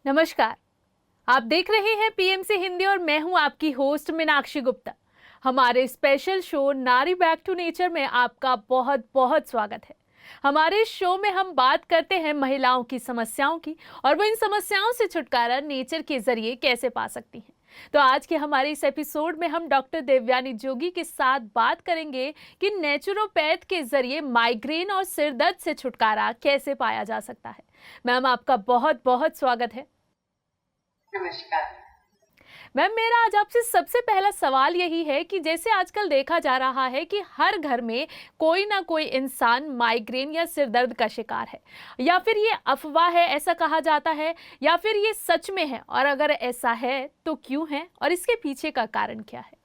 नमस्कार। आप देख रहे हैं पीएमसी हिंदी और मैं हूं आपकी होस्ट मीनाक्षी गुप्ता। हमारे स्पेशल शो नारी बैक टू नेचर में आपका बहुत बहुत स्वागत है। हमारे इस शो में हम बात करते हैं महिलाओं की समस्याओं की और वो इन समस्याओं से छुटकारा नेचर के जरिए कैसे पा सकती हैं। तो आज के हमारे इस एपिसोड में हम डॉक्टर देवयानी जोगी के साथ बात करेंगे कि नेचुरोपैथ के जरिए माइग्रेन और सिर दर्द से छुटकारा कैसे पाया जा सकता है। मैम, आपका बहुत बहुत स्वागत है। नमस्कार। मैम, मेरा आज आपसे सबसे पहला सवाल यही है कि जैसे आजकल देखा जा रहा है कि हर घर में कोई ना कोई इंसान माइग्रेन या सिर दर्द का शिकार है, या फिर ये अफवाह है ऐसा कहा जाता है, या फिर ये सच में है, और अगर ऐसा है तो क्यों है और इसके पीछे का कारण क्या है?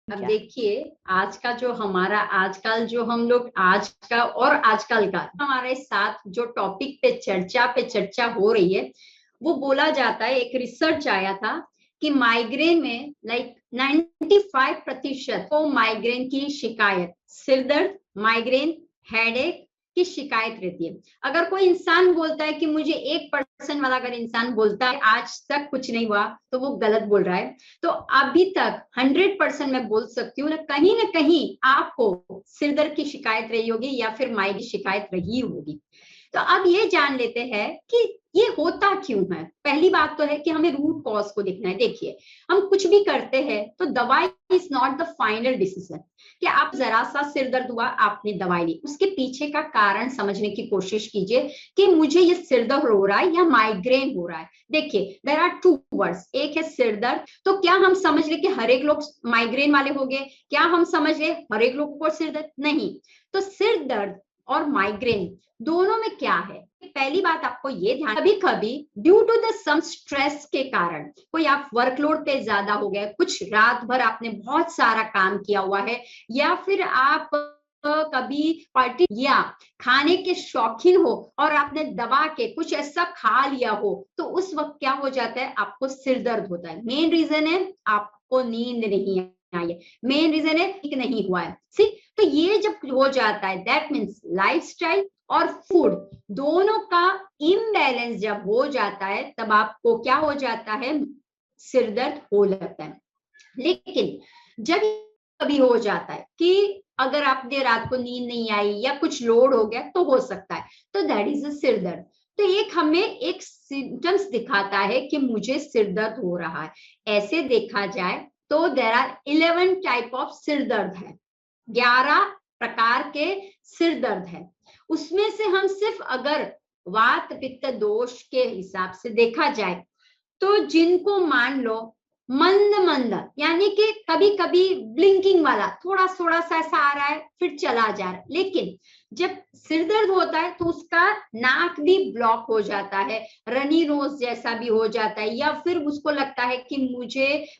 अब देखिए, आज का जो हमारा आजकल जो हम लोग आज का और आजकल का हमारे साथ जो टॉपिक पे चर्चा हो रही है, वो बोला जाता है, एक रिसर्च आया था कि माइग्रेन में लाइक 95% को माइग्रेन की शिकायत, सिर दर्द, माइग्रेन, हेडेक की शिकायत रहती है। अगर कोई इंसान बोलता है कि मुझे 1% वाला अगर इंसान बोलता है आज तक कुछ नहीं हुआ, तो वो गलत बोल रहा है। तो अभी तक 100% मैं बोल सकती हूँ ना कहीं आपको सिर दर्द की शिकायत रही होगी या फिर माइग्रेन की शिकायत रही होगी। तो अब ये जान लेते हैं कि ये होता क्यों है। पहली बात तो है कि हमें रूट कॉज को देखना है। देखिए, हम कुछ भी करते हैं तो दवाई is not the final decision कि आप जरा सा सिर दर्द हुआ, आपने दवाई ली, उसके पीछे का कारण समझने की कोशिश कीजिए कि मुझे ये सिर दर्द हो रहा है या माइग्रेन हो रहा है। देखिए, देयर आर टू वर्ड्स, एक है सिर दर्द। तो क्या हम समझ ले कि हर एक लोग माइग्रेन वाले हो गए? क्या हम समझ ले हर एक लोगों को सिर दर्द? नहीं। तो सिर दर्द और माइग्रेन दोनों में क्या है? पहली बात आपको ये ध्यान, कभी कभी due to the some stress के कारण, कोई आप वर्कलोड पे ज्यादा हो गया, कुछ रात भर आपने बहुत सारा काम किया हुआ है, या फिर आप कभी पार्टी या खाने के शौकीन हो और आपने दबा के कुछ ऐसा खा लिया हो, तो उस वक्त क्या हो जाता है, आपको सिर दर्द होता है। मेन रीजन है आपको नींद नहीं आई है, मेन रीजन है ठीक नहीं हुआ है। सी, तो ये जब हो जाता है, दैट मीन्स लाइफस्टाइल और फूड दोनों का इम्बैलेंस जब हो जाता है, तब आपको क्या हो जाता है, सिर दर्द हो लगता है। लेकिन जब कभी हो जाता है कि अगर आपने रात को नींद नहीं आई या कुछ लोड हो गया, तो हो सकता है, तो दैट इज अ सिर दर्द। तो एक हमें एक सिम्टम्स दिखाता है कि मुझे सिर दर्द हो रहा है। ऐसे देखा जाए तो देयर आर 11 टाइप ऑफ सिर दर्द है, 11 प्रकार के सिर दर्द है। उसमें से हम सिर्फ अगर वात पित्त दोष के हिसाब से देखा जाए, तो जिनको मान लो मंद मंद, यानी कि कभी कभी ब्लिंकिंग वाला थोड़ा थोड़ा सा ऐसा आ रहा है फिर चला जा रहा है, लेकिन जब सिर दर्द होता है तो उसका नाक भी ब्लॉक हो जाता है, रनी नोज जैसा भी हो जाता है, या फिर उसको लगता है कि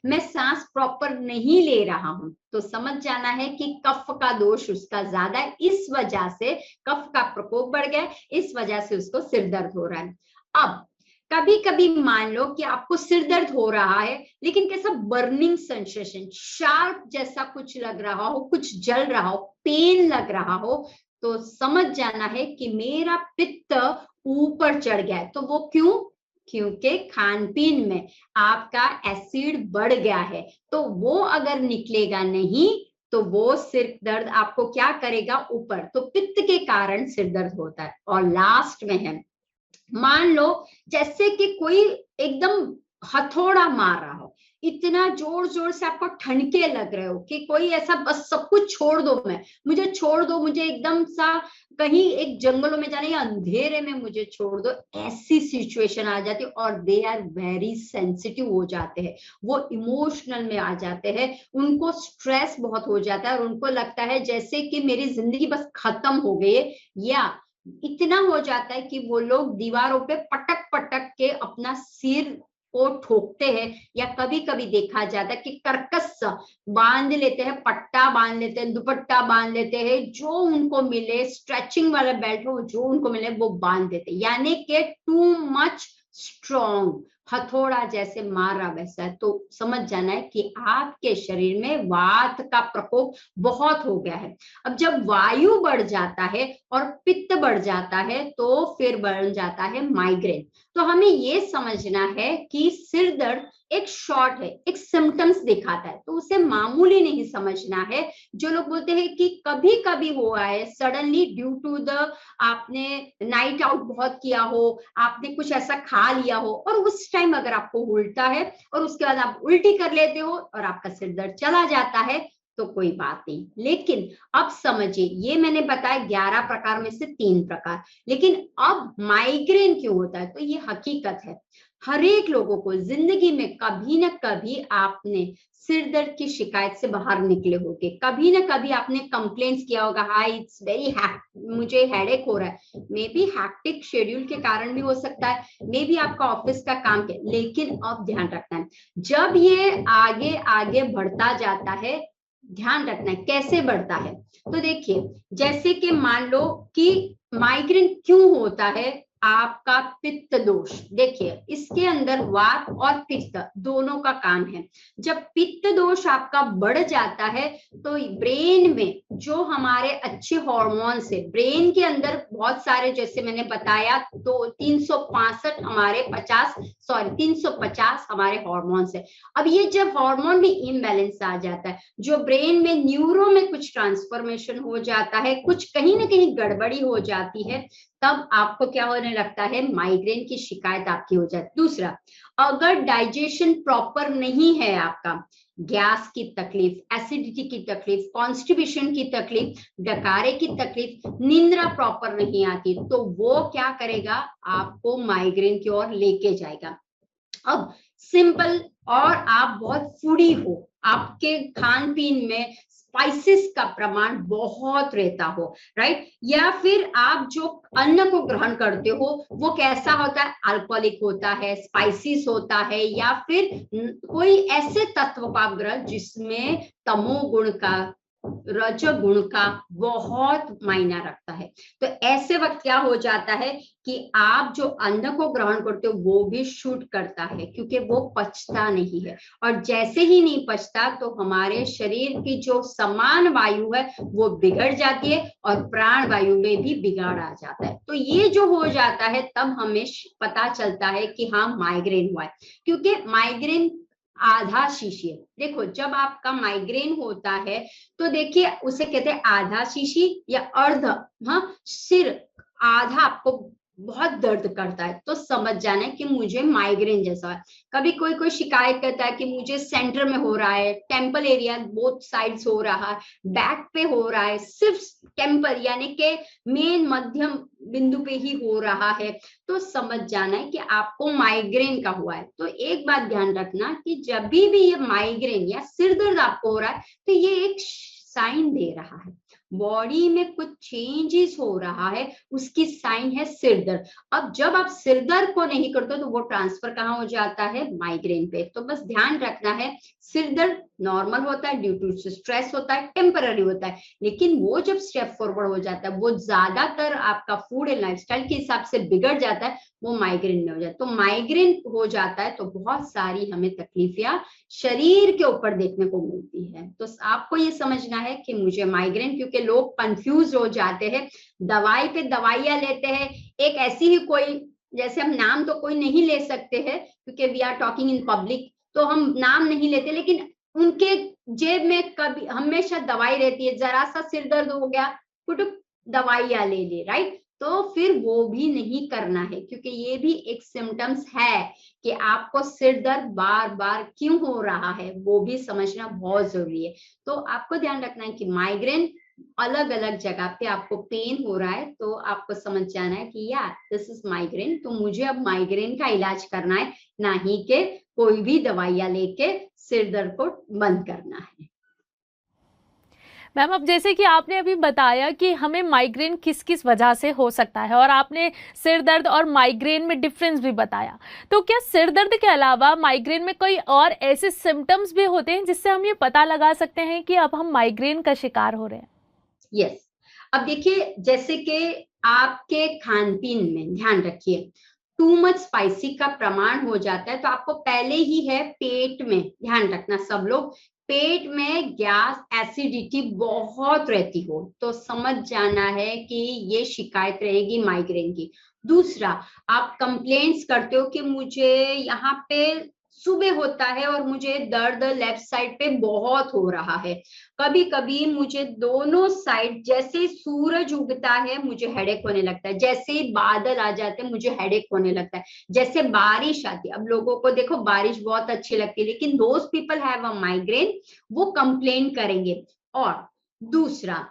मैं सांस प्रॉपर नहीं ले रहा हूं, तो समझ जाना है कि कफ का दोष उसका ज्यादा है, इस वजह से कफ का प्रकोप बढ़ गया, इस वजह से उसको सिर दर्द हो रहा है। अब कभी कभी मान लो कि आपको सिर दर्द हो रहा है, लेकिन कैसा बर्निंग सेंसेशन, शार्प जैसा कुछ लग रहा हो, कुछ जल रहा हो, पेन लग रहा हो, तो समझ जाना है कि मेरा पित्त ऊपर चढ़ गया है। तो वो क्यों? क्योंकि खान पीन में आपका एसिड बढ़ गया है, तो वो अगर निकलेगा नहीं तो वो सिर दर्द आपको क्या करेगा, ऊपर, तो पित्त के कारण सिर दर्द होता है। और लास्ट में है, मान लो जैसे कि कोई एकदम हथौड़ा मार रहा हो, इतना जोर जोर से आपको ठनके लग रहे हो कि कोई ऐसा बस सब कुछ छोड़ दो, मुझे छोड़ दो, मुझे एकदम सा कहीं एक जंगलों में जाने या अंधेरे में मुझे छोड़ दो, ऐसी सिचुएशन आ जाती है। और दे आर वेरी सेंसिटिव हो जाते हैं, वो इमोशनल में आ जाते हैं, उनको स्ट्रेस बहुत हो जाता है और उनको लगता है जैसे कि मेरी जिंदगी बस खत्म हो गई है, या इतना हो जाता है कि वो लोग दीवारों पे पटक पटक के अपना सिर को ठोकते हैं, या कभी कभी देखा जाता है कि कर्कश बांध लेते हैं, पट्टा बांध लेते हैं, दुपट्टा बांध लेते हैं, जो उनको मिले, स्ट्रेचिंग वाला बेल्ट हो जो उनको मिले वो बांध देते हैं, यानी कि टू मच स्ट्रॉन्ग, हथौड़ा जैसे मार रहा वैसा है, तो समझ जाना है कि आपके शरीर में वात का प्रकोप बहुत हो गया है। अब जब वायु बढ़ जाता है और पित्त बढ़ जाता है तो फिर बढ़ जाता है माइग्रेन। तो हमें ये समझना है कि सिर दर्द एक शॉर्ट है, एक सिम्टम्स दिखाता है, तो उसे मामूली नहीं समझना है। जो लोग बोलते हैं कि कभी कभी हुआ है सडनली ड्यू टू द, आपने नाइट आउट बहुत किया हो, आपने कुछ ऐसा खा लिया हो और उस टाइम अगर आपको उल्टा है और उसके बाद आप उल्टी कर लेते हो और आपका सिर दर्द चला जाता है तो कोई बात नहीं। लेकिन अब समझिए, ये मैंने बताया 11 प्रकार में से 3 प्रकार, लेकिन अब माइग्रेन क्यों होता है? तो ये हकीकत है, हर एक लोगों को जिंदगी में कभी ना कभी आपने सिर दर्द की शिकायत से बाहर निकले होंगे, कभी ना कभी आपने कंप्लेंट्स किया होगा, हाय इट्स वेरी मुझे हेडेक हो रहा है। मे बी हैक्टिक शेड्यूल के कारण भी हो सकता है, मे बी आपका ऑफिस का काम है, लेकिन अब ध्यान रखना है जब ये आगे आगे बढ़ता जाता है, ध्यान रखना है कैसे बढ़ता है। तो देखिए, जैसे कि मान लो कि माइग्रेन क्यों होता है, आपका पित्त दोष। देखिए, इसके अंदर वात और पित्त दोनों का काम है। जब पित्त दोष आपका बढ़ जाता है तो ब्रेन में जो हमारे अच्छे हार्मोन्स है, ब्रेन के अंदर बहुत सारे, जैसे मैंने बताया तो 365 हमारे 350 हमारे हार्मोन्स है। अब ये जब हार्मोन में इम्बैलेंस आ जाता है, जो ब्रेन में न्यूरो में कुछ ट्रांसफॉर्मेशन हो जाता है, कुछ कहीं ना कहीं गड़बड़ी हो जाती है, तब आपको क्या होने लगता है, माइग्रेन की शिकायत आपकी हो जाती है। दूसरा, अगर डाइजेशन प्रॉपर नहीं है आपका, गैस की तकलीफ, एसिडिटी की तकलीफ, कॉन्स्टिपेशन की तकलीफ, डकारे की तकलीफ, निंद्रा प्रॉपर नहीं आती, तो वो क्या करेगा, आपको माइग्रेन की ओर लेके जाएगा। अब सिंपल, और आप बहुत फूडी हो, आपके खान पीन में स्पाइसेस का प्रमाण बहुत रहता हो, राइट, या फिर आप जो अन्न को ग्रहण करते हो वो कैसा होता है, अल्कोहलिक होता है, स्पाइसीस होता है, या फिर कोई ऐसे तत्व का ग्रहण जिसमें तमोगुण का, रजोगुण का बहुत मायना रखता है। तो ऐसे वक्त क्या हो जाता है कि आप जो अन्न को ग्रहण करते हो वो भी शूट करता है, क्योंकि वो पचता नहीं है, और जैसे ही नहीं पचता तो हमारे शरीर की जो समान वायु है वो बिगड़ जाती है और प्राण वायु में भी बिगाड़ आ जाता है। तो ये जो हो जाता है तब हमें पता चलता है कि हाँ माइग्रेन हुआ है, क्योंकि माइग्रेन आधा शीशी है। देखो, जब आपका माइग्रेन होता है तो देखिए उसे कहते हैं आधा शीशी या अर्ध, हाँ, सिर आधा आपको बहुत दर्द करता है तो समझ जाना है कि मुझे माइग्रेन जैसा है। कभी कोई कोई शिकायत करता है कि मुझे सेंटर में हो रहा है, टेम्पल एरिया बोथ साइड्स हो रहा है, बैक पे हो रहा है, सिर्फ टेम्पल यानी कि मेन मध्यम बिंदु पे ही हो रहा है, तो समझ जाना है कि आपको माइग्रेन का हुआ है। तो एक बात ध्यान रखना कि जब भी ये माइग्रेन या सिर दर्द आपको हो रहा है तो ये एक साइन दे रहा है, बॉडी में कुछ चेंजेस हो रहा है, उसकी साइन है सिर दर्द। अब जब आप सिर दर्द को नहीं करते तो वो ट्रांसफर कहाँ हो जाता है, माइग्रेन पे। तो बस ध्यान रखना है, सिर दर्द नॉर्मल होता है, ड्यू टू स्ट्रेस होता है, टेम्पररी होता है, लेकिन वो जब स्टेप फॉरवर्ड हो जाता है, वो ज्यादातर आपका फूड एंड लाइफस्टाइल के हिसाब से बिगड़ जाता है, वो माइग्रेन में हो जाता है। तो माइग्रेन हो जाता है तो बहुत सारी हमें तकलीफियां शरीर के ऊपर देखने को मिलती है। तो आपको ये समझना है कि मुझे माइग्रेन, क्योंकि लोग कंफ्यूज हो जाते हैं, दवाई पे दवाइयां लेते हैं। एक ऐसी ही कोई, जैसे हम नाम तो कोई नहीं ले सकते हैं क्योंकि we are talking in public, तो हम नाम नहीं लेते, लेकिन उनके जेब में कभी हमेशा दवाई रहती है, जरा सा सिर दर्द हो गया फुटुक दवाइयां ले ली, राइट। तो फिर वो भी नहीं करना है, क्योंकि ये भी एक सिम्टम्स है कि आपको सिर दर्द बार बार क्यों हो रहा है, वो भी समझना बहुत जरूरी है। तो आपको ध्यान रखना है कि माइग्रेन अलग अलग जगह पे आपको पेन हो रहा है, तो आपको समझ जाना है कि यार दिस इज माइग्रेन, तो मुझे अब माइग्रेन का इलाज करना है, ना ही के कोई भी दवाइयां लेके सिर दर्द को बंद करना है। मैम, अब जैसे कि आपने अभी बताया कि हमें माइग्रेन किस किस वजह से हो सकता है, और आपने सिर दर्द और माइग्रेन में डिफरेंस भी बताया, तो क्या सिर दर्द के अलावा माइग्रेन में कोई और ऐसे सिम्टम्स भी होते हैं जिससे हम ये पता लगा सकते हैं कि अब हम माइग्रेन का शिकार हो रहे हैं? यस, अब देखिए, जैसे कि आपके खान पीन में ध्यान रखिए, टू मच स्पाइसी का प्रमाण हो जाता है, तो आपको पहले ही है पेट में, ध्यान रखना सब लोग, पेट में गैस एसिडिटी बहुत रहती हो तो समझ जाना है कि ये शिकायत रहेगी माइग्रेन की। दूसरा, आप कंप्लेंट्स करते हो कि मुझे यहाँ पे सुबह होता है और मुझे दर्द लेफ्ट साइड पे बहुत हो रहा है, कभी कभी मुझे दोनों साइड, जैसे सूरज उगता है मुझे हेडेक होने लगता है, जैसे बादल आ जाते हैं मुझे हेडेक होने लगता है, जैसे बारिश आती है। अब लोगों को देखो बारिश बहुत अच्छी लगती है, लेकिन those people have a migraine, वो कंप्लेन करेंगे। और दूसरा,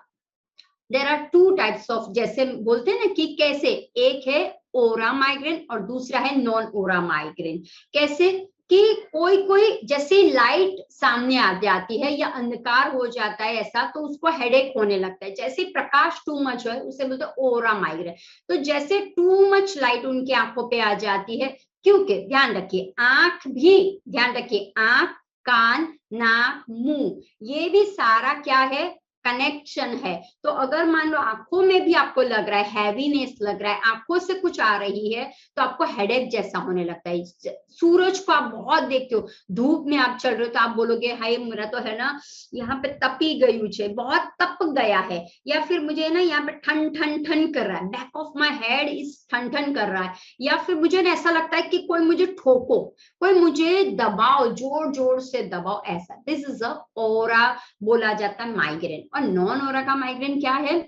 there are two types of, जैसे बोलते हैं ना कि कैसे, एक है ओरा माइग्रेन और दूसरा है नॉन ओरा माइग्रेन। कैसे कि कोई कोई जैसे लाइट सामने आ जाती है या अंधकार हो जाता है ऐसा, तो उसको हेडेक होने लगता है, जैसे प्रकाश टू मच है उसे बोलते हैं ओरा माइग्रेन। तो जैसे टू मच लाइट उनकी आंखों पे आ जाती है, क्योंकि ध्यान रखिए आंख भी, ध्यान रखिए आंख, कान, नाक, मुंह, ये भी सारा क्या है, कनेक्शन है। तो अगर मान लो आंखों में भी आपको लग रहा है हैवीनेस लग रहा है, आंखों से कुछ आ रही है, तो आपको हेडेक जैसा होने लगता है। सूरज को आप बहुत देखते हो, धूप में आप चल रहे हो तो आप बोलोगे हाय मेरा तो है ना यहाँ पे तपी गई मुझे, बहुत तप गया है, या फिर मुझे ना यहाँ पे ठन ठन ठन कर रहा है, बैक ऑफ माई हेड इस ठन ठन कर रहा है, या फिर मुझे ना ऐसा लगता है कि कोई मुझे ठोको, कोई मुझे दबाओ, जोर जोर से दबाओ, ऐसा। दिस इज अ ओरा बोला जाता है माइग्रेन। और नॉन ओरा का माइग्रेन क्या है,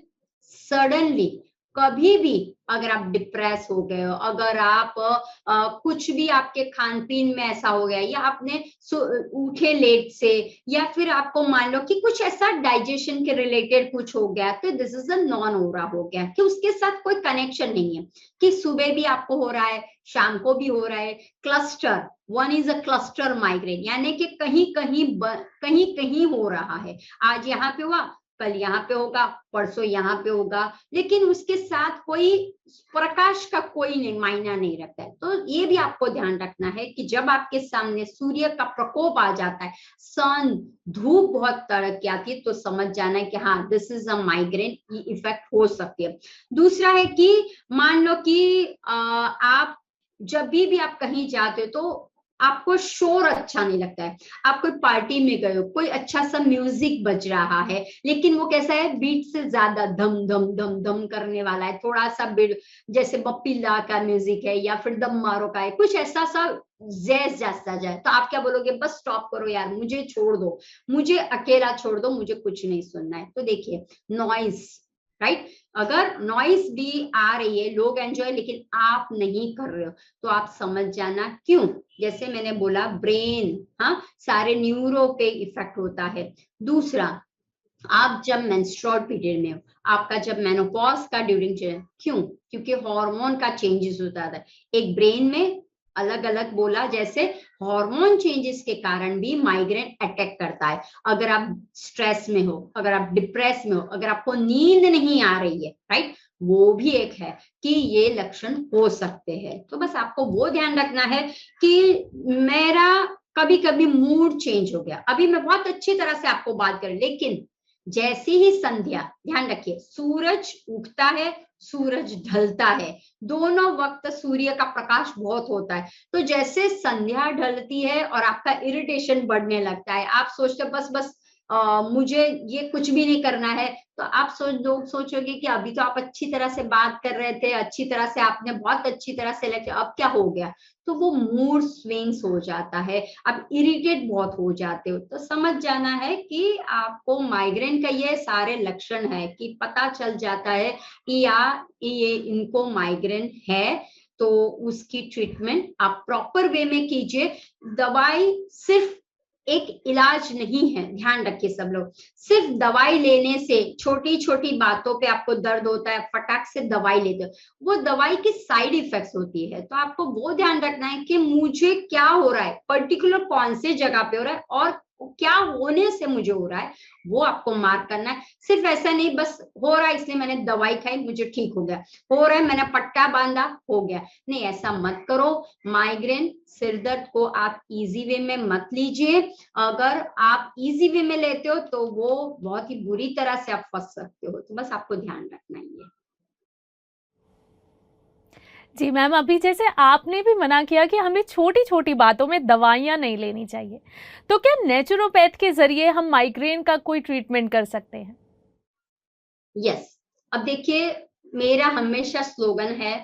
सडनली कभी भी अगर आप डिप्रेस हो गए हो, अगर आप कुछ भी आपके खान पीन में ऐसा हो गया, या आपने उठे लेट से, या फिर आपको मान लो कि कुछ ऐसा डाइजेशन के रिलेटेड कुछ हो गया, तो दिस इज अ नॉन ओरा हो गया, कि उसके साथ कोई कनेक्शन नहीं है, कि सुबह भी आपको हो रहा है, शाम को भी हो रहा है। Cluster, one is a cluster migraine, यानी कि कहीं कहीं कहीं हो रहा है, आज यहाँ पे हुआ, कल यहाँ पे होगा, परसों यहाँ पे होगा, लेकिन उसके साथ कोई प्रकाश का कोई नहीं मायना नहीं रखता है। तो ये भी आपको ध्यान रखना है कि जब आपके सामने सूर्य का प्रकोप आ जाता है, सन, धूप बहुत तड़क आती है, तो समझ जाना है कि हाँ दिस इज अ माइग्रेन, ये इफेक्ट हो सकती है। दूसरा है कि मान लो कि आप जब भी आप कहीं जाते हो तो आपको शोर अच्छा नहीं लगता है, आप कोई पार्टी में गए हो, कोई अच्छा सा म्यूजिक बज रहा है, लेकिन वो कैसा है, बीट से ज्यादा धम धम धम धम करने वाला है, थोड़ा सा बीट, जैसे बप्पीला का म्यूजिक है या फिर दम मारो का है, कुछ ऐसा सा जैस जैसा जाए, तो आप क्या बोलोगे, बस स्टॉप करो यार, मुझे छोड़ दो, मुझे अकेला छोड़ दो, मुझे कुछ नहीं सुनना है। तो देखिए नॉइस, राइट, अगर नॉइस भी आ रही है, लोग एंजॉय, लेकिन आप नहीं कर रहे हो, तो आप समझ जाना क्यों। जैसे मैंने बोला ब्रेन, हाँ, सारे न्यूरो पे इफेक्ट होता है। दूसरा, आप जब मेंस्ट्रुअल पीरियड में हो, आपका जब मेनोपॉज का ड्यूरिंग, क्यों, क्योंकि हार्मोन का चेंजेस होता है, एक ब्रेन में अलग अलग बोला, जैसे हार्मोन चेंजेस के कारण भी माइग्रेन अटैक करता है। अगर आप स्ट्रेस में हो, अगर आप डिप्रेस में हो, अगर आपको नींद नहीं आ रही है, राइट, वो भी एक है कि ये लक्षण हो सकते हैं। तो बस आपको वो ध्यान रखना है कि मेरा कभी कभी मूड चेंज हो गया, अभी मैं बहुत अच्छी तरह से आपको बात करूं, लेकिन जैसे ही संध्या, ध्यान रखिए सूरज उगता है, सूरज ढलता है, दोनों वक्त सूर्य का प्रकाश बहुत होता है, तो जैसे संध्या ढलती है और आपका इरिटेशन बढ़ने लगता है, आप सोचते बस बस मुझे ये कुछ भी नहीं करना है, तो आप लोग सोचोगे कि अभी तो आप अच्छी तरह से बात कर रहे थे, अच्छी तरह से आपने बहुत अच्छी तरह से लेके, अब क्या हो गया, तो वो मूड स्विंग्स हो जाता है, आप इरिटेट बहुत हो जाते हो। तो समझ जाना है कि आपको माइग्रेन का ये सारे लक्षण है, कि पता चल जाता है कि ये इनको माइग्रेन है, तो उसकी ट्रीटमेंट आप प्रॉपर वे में कीजिए। दवाई सिर्फ एक इलाज नहीं है, ध्यान रखिए सब लोग, सिर्फ दवाई लेने से, छोटी छोटी बातों पे आपको दर्द होता है, फटाक से दवाई लेते हो, वो दवाई की साइड इफेक्ट्स होती है। तो आपको वो ध्यान रखना है कि मुझे क्या हो रहा है, पर्टिकुलर कौन से जगह पे हो रहा है और क्या होने से मुझे हो रहा है, वो आपको मार्क करना है। सिर्फ ऐसा नहीं बस हो रहा है इसलिए मैंने दवाई खाई मुझे ठीक हो गया, हो रहा है मैंने पट्टा बांधा हो गया, नहीं ऐसा मत करो। माइग्रेन, सिर दर्द को आप इजी वे में मत लीजिए, अगर आप इजी वे में लेते हो तो वो बहुत ही बुरी तरह से आप फंस सकते हो, तो बस आपको ध्यान रखना ही है। जी मैम, अभी जैसे आपने भी मना किया कि हमें छोटी छोटी बातों में दवाइयाँ नहीं लेनी चाहिए, तो क्या नेचुरोपैथ के जरिए हम माइग्रेन का कोई ट्रीटमेंट कर सकते हैं? यस। अब देखिए, मेरा हमेशा स्लोगन है,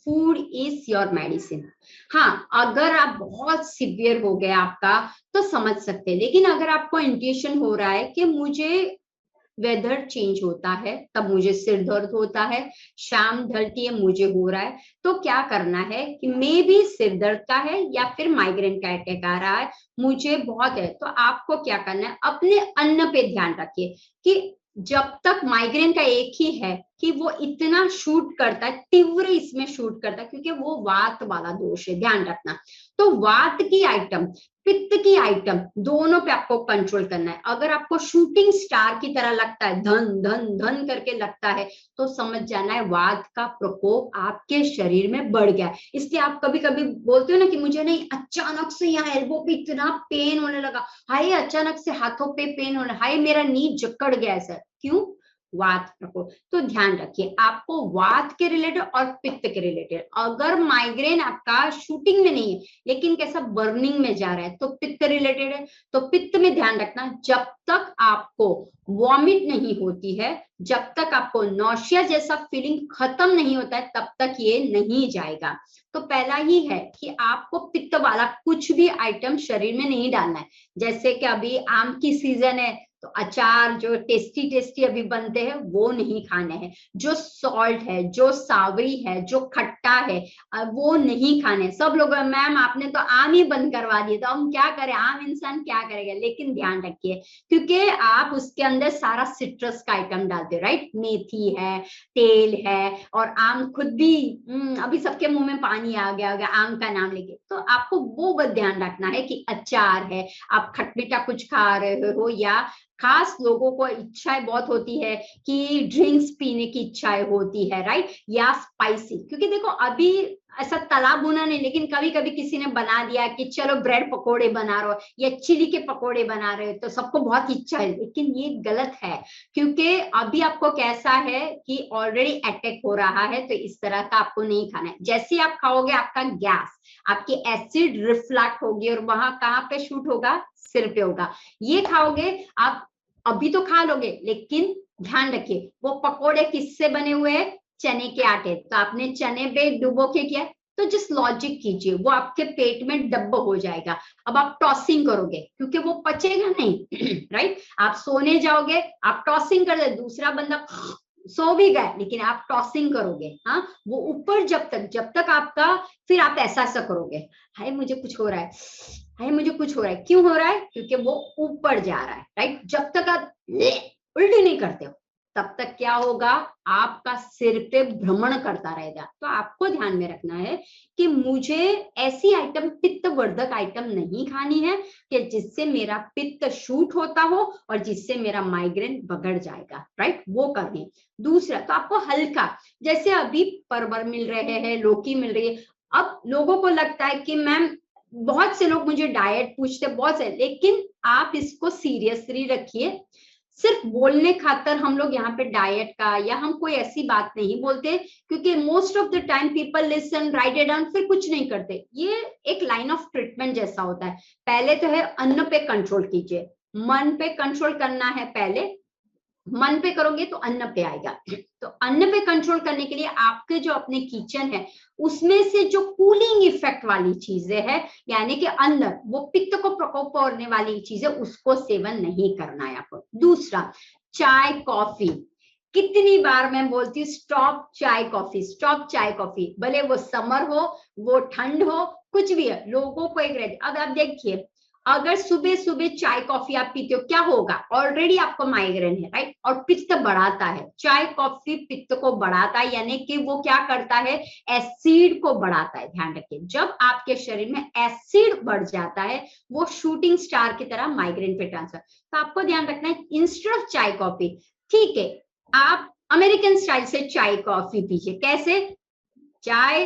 फूड इज योर मेडिसिन। हाँ, अगर आप बहुत सिवियर हो गया आपका तो समझ सकते हैं, लेकिन अगर आपको इंट्यूशन हो रहा है कि मुझे वेदर चेंज होता है तब मुझे सिर दर्द होता है, शाम ढलती है मुझे हो रहा है, तो क्या करना है कि मे भी सिर दर्द का है या फिर माइग्रेन का अटैक आ रहा है, मुझे बहुत है, तो आपको क्या करना है, अपने अन्न पे ध्यान रखिए कि जब तक माइग्रेन का एक ही है कि वो इतना शूट करता है, तीव्र इसमें शूट करता है, क्योंकि वो वात वाला दोष है, ध्यान रखना। तो वात की आइटम, पित्त की आइटम, दोनों पे आपको कंट्रोल करना है। अगर आपको शूटिंग स्टार की तरह लगता है, धन धन धन करके लगता है, तो समझ जाना है वात का प्रकोप आपके शरीर में बढ़ गया है। इसलिए आप कभी कभी बोलते हो ना कि मुझे नहीं, अचानक से यहाँ एल्बो पे इतना पेन होने लगा, हाय अचानक से हाथों पे पेन होने, हाय मेरा नी जकड़ गया है सर, क्यों? वात प्रकोप। तो ध्यान रखिए, आपको वात के रिलेटेड और पित्त के रिलेटेड, अगर माइग्रेन आपका शूटिंग में नहीं है लेकिन कैसा बर्निंग में जा रहा है तो पित्त रिलेटेड है, तो पित्त में ध्यान रखना, जब तक आपको वॉमिट नहीं होती है, जब तक आपको नौशिया जैसा फीलिंग खत्म नहीं होता है, तब तक ये नहीं जाएगा। तो पहला ही है कि आपको पित्त वाला कुछ भी आइटम शरीर में नहीं डालना है। जैसे कि अभी आम की सीजन है, तो अचार जो टेस्टी टेस्टी अभी बनते हैं वो नहीं खाने हैं, जो सॉल्ट है, जो सावरी है, जो खट्टा है, वो नहीं खाने। सब लोग मैम आपने तो आम ही बंद करवा दिए, तो हम क्या करें, आम इंसान क्या करेगा, लेकिन ध्यान रखिए क्योंकि आप उसके अंदर सारा सिट्रस का आइटम डालते हो, राइट, मेथी है, तेल है, और आम खुद भी अभी सबके मुंह में पानी आ गया होगा आम का नाम लेके, तो आपको वो बस ध्यान रखना है कि अचार है, आप खटमीठा कुछ खा रहे हो, या खास लोगों को इच्छाएं बहुत होती है कि ड्रिंक्स पीने की इच्छाएं होती है, राइट, या स्पाइसी, क्योंकि देखो अभी ऐसा तला भुना नहीं, लेकिन कभी कभी किसी ने बना दिया कि चलो ब्रेड पकोड़े बना रहे हो या चिली के पकोड़े बना रहे हो, तो सबको बहुत इच्छा है, लेकिन ये गलत है, क्योंकि अभी आपको कैसा है कि ऑलरेडी अटैक हो रहा है, तो इस तरह का आपको नहीं खाना है। जैसे आप खाओगे आपका गैस, आपकी एसिड रिफ्लक्ट होगी, और वहां कहाँ पे शूट होगा, सिर पे होगा। ये खाओगे आप, अभी तो खा लोगे, लेकिन ध्यान रखिए वो पकोड़े किससे बने हुए हैं, चने के आटे, तो आपने चने पे डुबो के किया, तो जस्ट लॉजिक कीजिए, वो आपके पेट में डब्ब हो जाएगा। अब आप टॉसिंग करोगे क्योंकि वो पचेगा नहीं राइट, आप सोने जाओगे, आप टॉसिंग कर दे, दूसरा बंदा सो भी गए लेकिन आप टॉसिंग करोगे, हाँ, वो ऊपर जब तक आपका, फिर आप ऐसा ऐसा करोगे, हाय मुझे कुछ हो रहा है, हाय मुझे कुछ हो रहा है, क्यों हो रहा है, क्योंकि वो ऊपर जा रहा है, राइट। जब तक आप उल्टी नहीं करते हो तब तक क्या होगा, आपका सिर पे भ्रमण करता रहेगा। तो आपको ध्यान में रखना है कि मुझे ऐसी आइटम, पित्त वर्धक आइटम नहीं खानी है कि जिससे मेरा पित्त शूट होता हो और जिससे मेरा माइग्रेन बगड़ जाएगा, राइट, वो करनी। दूसरा, तो आपको हल्का, जैसे अभी परवर मिल रहे हैं, लौकी मिल रही है, अब लोगों को लगता है कि मैम, बहुत से लोग मुझे डाइट पूछते, बहुत से, लेकिन आप इसको सीरियसली रखिए। सिर्फ बोलने खातर हम लोग यहाँ पे डाइट का या हम कोई ऐसी बात नहीं बोलते, क्योंकि most of the time people listen, right it down, फिर कुछ नहीं करते। ये एक लाइन ऑफ ट्रीटमेंट जैसा होता है। पहले तो है अन्न पे कंट्रोल कीजिए, मन पे कंट्रोल करना है पहले, मन पे करोगे तो अन्न पे आएगा। तो अन्न पे कंट्रोल करने के लिए आपके जो अपने किचन है उसमें से जो कूलिंग इफेक्ट वाली चीजें है, यानी कि अंदर वो पित्त को प्रकोप करने वाली चीजें, उसको सेवन नहीं करना है आपको। दूसरा, चाय कॉफी, कितनी बार मैं बोलती हूँ स्टॉप चाय कॉफी, स्टॉप चाय कॉफी, भले वो समर हो, वो ठंड हो, कुछ भी है, लोगों को एक रहती। अब आप देखिए, अगर सुबह सुबह चाय कॉफी आप पीते हो, क्या होगा, ऑलरेडी आपको माइग्रेन है, राइट, और पित्त बढ़ाता है, चाय कॉफी पित्त को बढ़ाता है, यानी कि वो क्या करता है, एसिड को बढ़ाता है। ध्यान रखिए, जब आपके शरीर में एसिड बढ़ जाता है, वो शूटिंग स्टार की तरह माइग्रेन पे ट्रांसफर। तो आपको ध्यान रखना है, इंस्टेड ऑफ चाय कॉफी, ठीक है, आप अमेरिकन स्टाइल से चाय कॉफी पीजिए। कैसे, चाय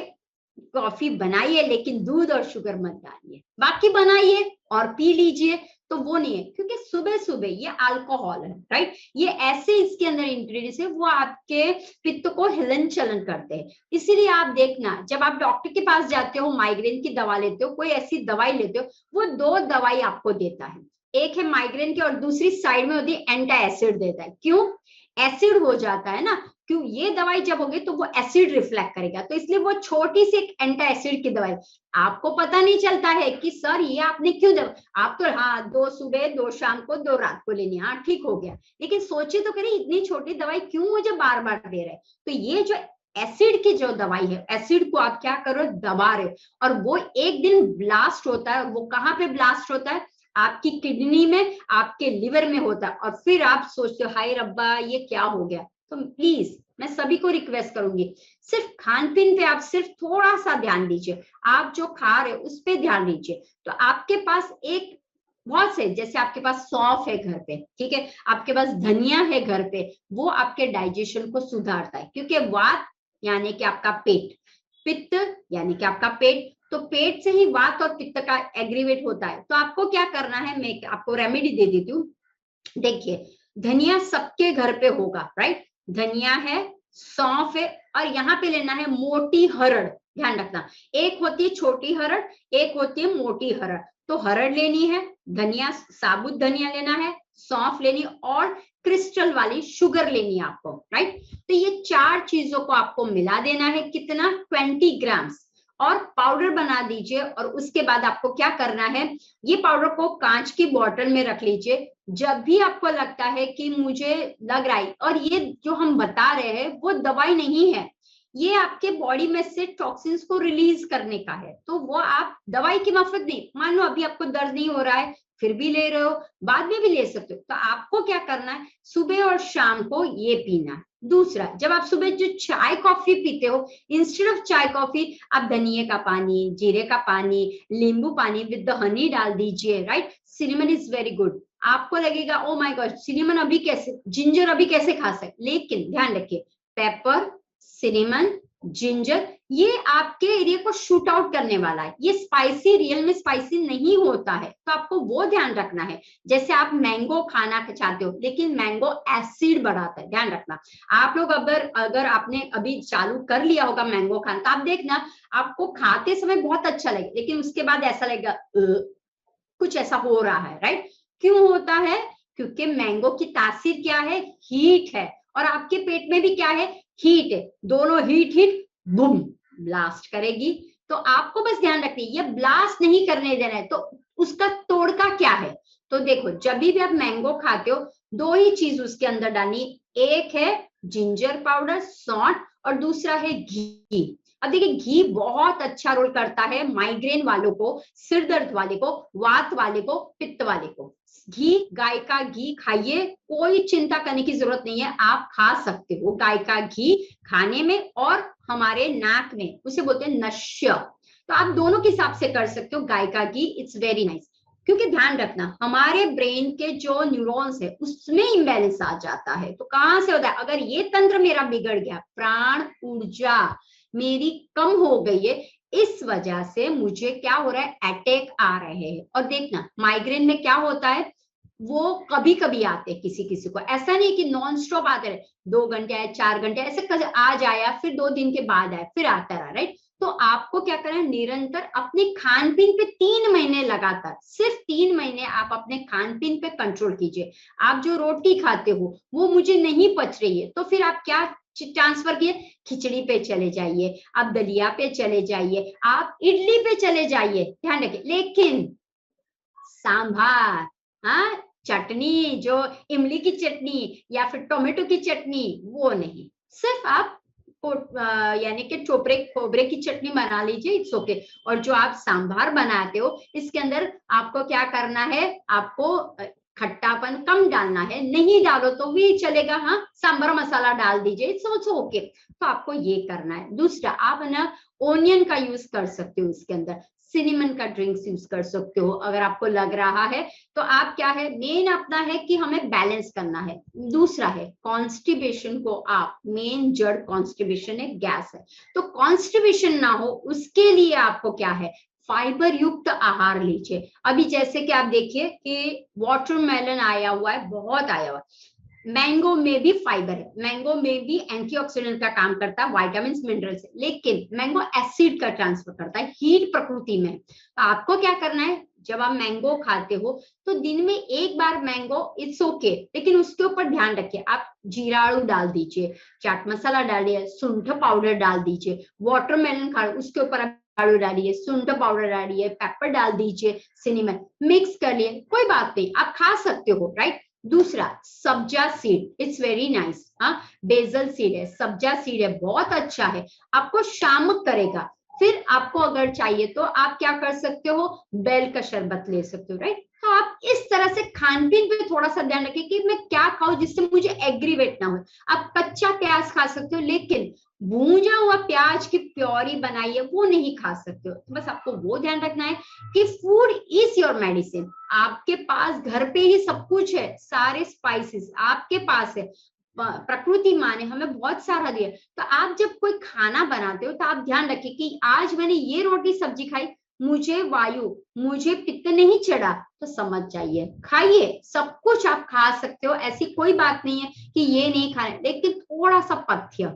कॉफी बनाइए लेकिन दूध और शुगर मत डालिए, बाकी बनाइए और पी लीजिए। तो वो नहीं है, क्योंकि सुबह सुबह ये अल्कोहल है, राइट। ये ऐसे इसके अंदर इंग्रेडिएंट्स है, वो आपके पित्त को हिलन चलन करते हैं। इसीलिए आप देखना, जब आप डॉक्टर के पास जाते हो, माइग्रेन की दवा लेते हो, कोई ऐसी दवाई लेते हो, वो 2 दवाई आपको देता है, एक है माइग्रेन की और दूसरी साइड में होती है एंटी एसिड देता है। क्यों? एसिड हो जाता है ना, क्यों? ये दवाई जब होगी तो वो एसिड रिफ्लेक्ट करेगा, तो इसलिए वो छोटी सी एक एंटी एसिड की दवाई। आपको पता नहीं चलता है कि सर ये आपने क्यों आप तो हाँ 2 सुबह 2 शाम को 2 रात को लेनी, हाँ ठीक हो गया, लेकिन सोचिए तो करिए इतनी छोटी दवाई क्यों मुझे बार बार दे रहे हैं। तो ये जो एसिड की जो दवाई है, एसिड को आप क्या करो, दबा रहे हो, और वो एक दिन ब्लास्ट होता है। वो कहाँ पे ब्लास्ट होता है? आपकी किडनी में, आपके लिवर में होता है, और फिर आप सोचते हो हाय रब्बा ये क्या हो गया। तो प्लीज मैं सभी को रिक्वेस्ट करूंगी, सिर्फ खान पीन पे आप सिर्फ थोड़ा सा ध्यान दीजिए, आप जो खा रहे हो उस पे ध्यान दीजिए। तो आपके पास एक बहुत से, जैसे आपके पास सौंफ है घर पे, ठीक है, आपके पास धनिया है घर पे, वो आपके डाइजेशन को सुधारता है, क्योंकि वात यानी कि आपका पेट, पित्त यानी कि आपका पेट, तो पेट से ही वात और पित्त का एग्रीवेट होता है। तो आपको क्या करना है, मैं आपको रेमेडी दे देती हूँ। देखिए, धनिया सबके घर पे होगा, राइट। धनिया है, सौंफ है, और यहाँ पे लेना है मोटी हरड़। ध्यान रखना, एक होती है छोटी हरड़, एक होती है मोटी हरड़। तो हरड़ लेनी है, धनिया, साबुत धनिया लेना है, सौंफ लेनी, और क्रिस्टल वाली शुगर लेनी है आपको, राइट। तो ये 4 चीजों को आपको मिला देना है, कितना? 20 ग्राम्स, और पाउडर बना दीजिए। और उसके बाद आपको क्या करना है, ये पाउडर को कांच की बोतल में रख लीजिए। जब भी आपको लगता है कि मुझे लग रहा है, और ये जो हम बता रहे हैं वो दवाई नहीं है, ये आपके बॉडी में से टॉक्सिन्स को रिलीज करने का है, तो वो आप दवाई की माफक नहीं। मान लो अभी आपको दर्द नहीं हो रहा है, फिर भी ले रहे हो, बाद में भी ले सकते हो। तो आपको क्या करना है, सुबह और शाम को ये पीना है। दूसरा, जब आप सुबह जो चाय कॉफी पीते हो, इंस्टेड ऑफ चाय कॉफी आप धनिए का पानी, जीरे का पानी, नींबू पानी विद द हनी डाल दीजिए, right. Cinnamon is very good. आपको लगेगा ओ माय गॉड सिनेमन अभी कैसे, जिंजर अभी कैसे खा सकते, लेकिन ध्यान रखिए, पेपर, सिनेमन, जिंजर, ये आपके एरिया को शूट आउट करने वाला है। ये स्पाइसी रियल में स्पाइसी नहीं होता है, तो आपको वो ध्यान रखना है। जैसे आप मैंगो खाना चाहते हो, लेकिन मैंगो एसिड बढ़ाता है, ध्यान रखना। आप लोग अगर आपने अभी चालू कर लिया होगा मैंगो खाना, तो आप देखना आपको खाते समय बहुत अच्छा लगे, लेकिन उसके बाद ऐसा लगेगा कुछ ऐसा हो रहा है, राइट। क्यों होता है? क्योंकि मैंगो की तासीर क्या है, हीट है, और आपके पेट में भी क्या है, हीट है। दोनों हीट हीट बूम ब्लास्ट करेगी। तो आपको बस ध्यान रखनी, ये ब्लास्ट नहीं करने देना है। तो उसका तोड़का क्या है? तो देखो, जब भी आप मैंगो खाते हो, 2 ही चीज उसके अंदर डालनी, एक है जिंजर पाउडर, सॉल्ट, और दूसरा है घी। अब देखिए, घी बहुत अच्छा रोल करता है माइग्रेन वालों को, सिर दर्द वाले को, वात वाले को, पित्त वाले को। घी, गाय का घी खाइए, कोई चिंता करने की जरूरत नहीं है, आप खा सकते हो गाय का घी खाने में, और हमारे नाक में उसे बोलते हैं नश्य। तो आप दोनों के हिसाब से कर सकते हो गाय का घी, इट्स वेरी नाइस। क्योंकि ध्यान रखना, हमारे ब्रेन के जो न्यूरॉन्स है उसमें इम्बैलेंस आ जाता है। तो कहां से होता है? अगर ये तंत्र मेरा बिगड़ गया, प्राण ऊर्जा मेरी कम हो गई है, इस वजह से मुझे क्या हो रहा है, अटैक आ रहे हैं। और देखना, माइग्रेन में क्या होता है, वो कभी कभी आते हैं किसी किसी को, ऐसा नहीं कि नॉन स्टॉप आते रहे, 2 घंटे आए, 4 घंटे ऐसे आज आया, फिर 2 दिन के बाद आया, फिर आता रहा, राइट। तो आपको क्या करना है, निरंतर अपने खान पीन पे 3 महीने लगातार, सिर्फ 3 महीने आप अपने खान पीन पे कंट्रोल कीजिए। आप जो रोटी खाते हो वो मुझे नहीं पच रही है, तो फिर आप क्या ट्रांसफर किए, खिचड़ी पे चले जाइए, आप दलिया पे चले जाइए, आप इडली पे चले जाइए, ध्यान रखिए। लेकिन सांभार, हाँ, चटनी, जो इमली की चटनी या फिर टोमेटो की चटनी, वो नहीं। सिर्फ आप यानी कि चोपड़े खोबरे की चटनी बना लीजिए, इट्स ओके। और जो आप सांभार बनाते हो, इसके अंदर आपको क्या करना है, आपको खट्टापन कम डालना है, नहीं डालो तो भी चलेगा, हाँ, सांभर मसाला डाल दीजिए, इट्स ऑल्सो ओके। तो आपको ये करना है। दूसरा, आप ना ओनियन का यूज कर सकते हो, इसके अंदर सिनेमन का ड्रिंक्स यूज कर सकते हो अगर आपको लग रहा है। तो आप क्या है, मेन अपना है कि हमें बैलेंस करना है। दूसरा है कॉन्स्टिपेशन को, आप मेन जड़ कॉन्स्टिपेशन है, गैस है, तो कॉन्स्टिपेशन ना हो उसके लिए आपको क्या है, फाइबर युक्त आहार लीजिए। अभी जैसे कि आप देखिए कि वाटरमेलन आया हुआ है, बहुत आया हुआ है। मैंगो में भी फाइबर है, मैंगो में भी एंटीऑक्सीडेंट का काम करता है, विटामिन मिनरल्स है, लेकिन मैंगो एसिड का ट्रांसफर करता है, हीट प्रकृति में। तो आपको क्या करना है, जब आप मैंगो खाते हो तो दिन में एक बार मैंगो इट्स ओके, लेकिन उसके ऊपर ध्यान रखिए, आप जीराणु डाल दीजिए, चाट मसाला डालिए, सूंठ पाउडर डाल दीजिए, वाटरमेलन खा उसके ऊपर आप आलू डालिए, सूंठ पाउडर डालिए, पेपर डाल दीजिए, सिनेमन मिक्स कर लिए, कोई बात नहीं, आप खा सकते हो, राइट। दूसरा सब्जा सीड, इट्स वेरी नाइस, हाँ, बेजल सीड है, सब्जा सीड है, बहुत अच्छा है, आपको शामक करेगा। फिर आपको अगर चाहिए तो आप क्या कर सकते हो, बेल का शरबत ले सकते हो, राइट। तो आप इस तरह से खान पीन पे थोड़ा सा ध्यान रखिए कि मैं क्या खाऊं जिससे मुझे एग्रीवेट ना हो। आप कच्चा प्याज खा सकते हो, लेकिन भूंजा हुआ प्याज की प्योरी बनाइए वो नहीं खा सकते हो। तो बस आपको वो ध्यान रखना है कि फूड इज योर मेडिसिन। आपके पास घर पे ही सब कुछ है, सारे स्पाइसेस आपके पास है, प्रकृति माँ ने हमें बहुत सारा दिया। तो आप जब कोई खाना बनाते हो तो आप ध्यान रखिए कि आज मैंने ये रोटी सब्जी खाई, मुझे वायु, मुझे पित्त नहीं चढ़ा, तो समझ जाइए, खाइए, सब कुछ आप खा सकते हो, ऐसी कोई बात नहीं है कि ये नहीं खाना, लेकिन थोड़ा सा पथ्य,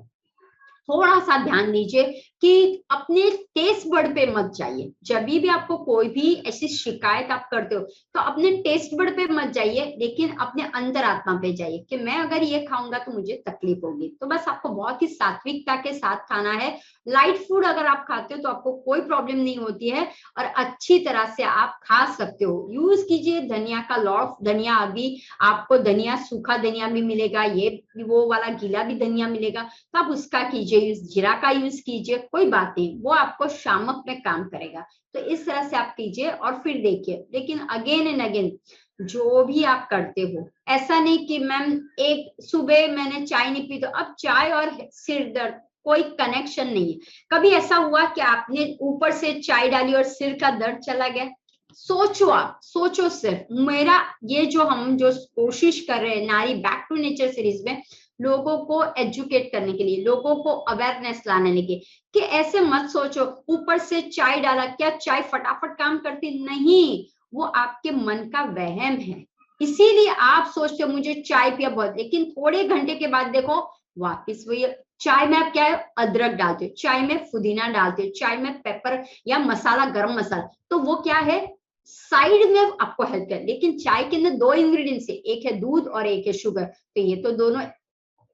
थोड़ा सा ध्यान दीजिए कि अपने टेस्ट बर्ड पे मत जाइए। जब भी आपको कोई भी ऐसी शिकायत आप करते हो तो अपने टेस्ट बर्ड पे मत जाइए, लेकिन अपने अंतरात्मा पे जाइए कि मैं अगर ये खाऊंगा तो मुझे तकलीफ होगी। तो बस आपको बहुत ही सात्विकता के साथ खाना है। लाइट फूड अगर आप खाते हो तो आपको कोई प्रॉब्लम नहीं होती है और अच्छी तरह से आप खा सकते हो। यूज कीजिए धनिया का लॉफ, धनिया अभी आपको धनिया, सूखा धनिया भी मिलेगा, ये वो वाला गीला भी धनिया मिलेगा, तो आप उसका कीजिए यूज, जीरा का यूज कीजिए, कोई बात नहीं, वो आपको शामक में काम करेगा। तो इस तरह से आप कीजिए और फिर देखिए। लेकिन अगेन एंड अगेन जो भी आप करते हो, ऐसा नहीं कि मैम एक सुबह मैंने चाय नहीं पी तो अब चाय और सिर दर्द, कोई कनेक्शन नहीं है। कभी ऐसा हुआ कि आपने ऊपर से चाय डाली और सिर का दर्द चला गया? सोचो, आप सोचो। सिर्फ मेरा ये जो हम जो कोशिश कर रहे हैं नारी बैक टू नेचर सीरीज में, लोगों को एजुकेट करने के लिए, लोगों को अवेयरनेस लाने के लिए, कि ऐसे मत सोचो ऊपर से चाय डाला, क्या चाय फटाफट काम करती नहीं, वो आपके मन का वहम है। इसीलिए आप सोचते हो मुझे चाय पिया बहुत, लेकिन थोड़े घंटे के बाद देखो वापिस वही। चाय में आप क्या है, अदरक डालते हो, चाय में पुदीना डालते हो, चाय में पेपर या मसाला, गरम मसाला, तो वो क्या है, साइड में आपको हेल्प कर। लेकिन चाय के अंदर दो इंग्रेडिएंट्स है, एक है दूध और एक है शुगर, तो ये तो दोनों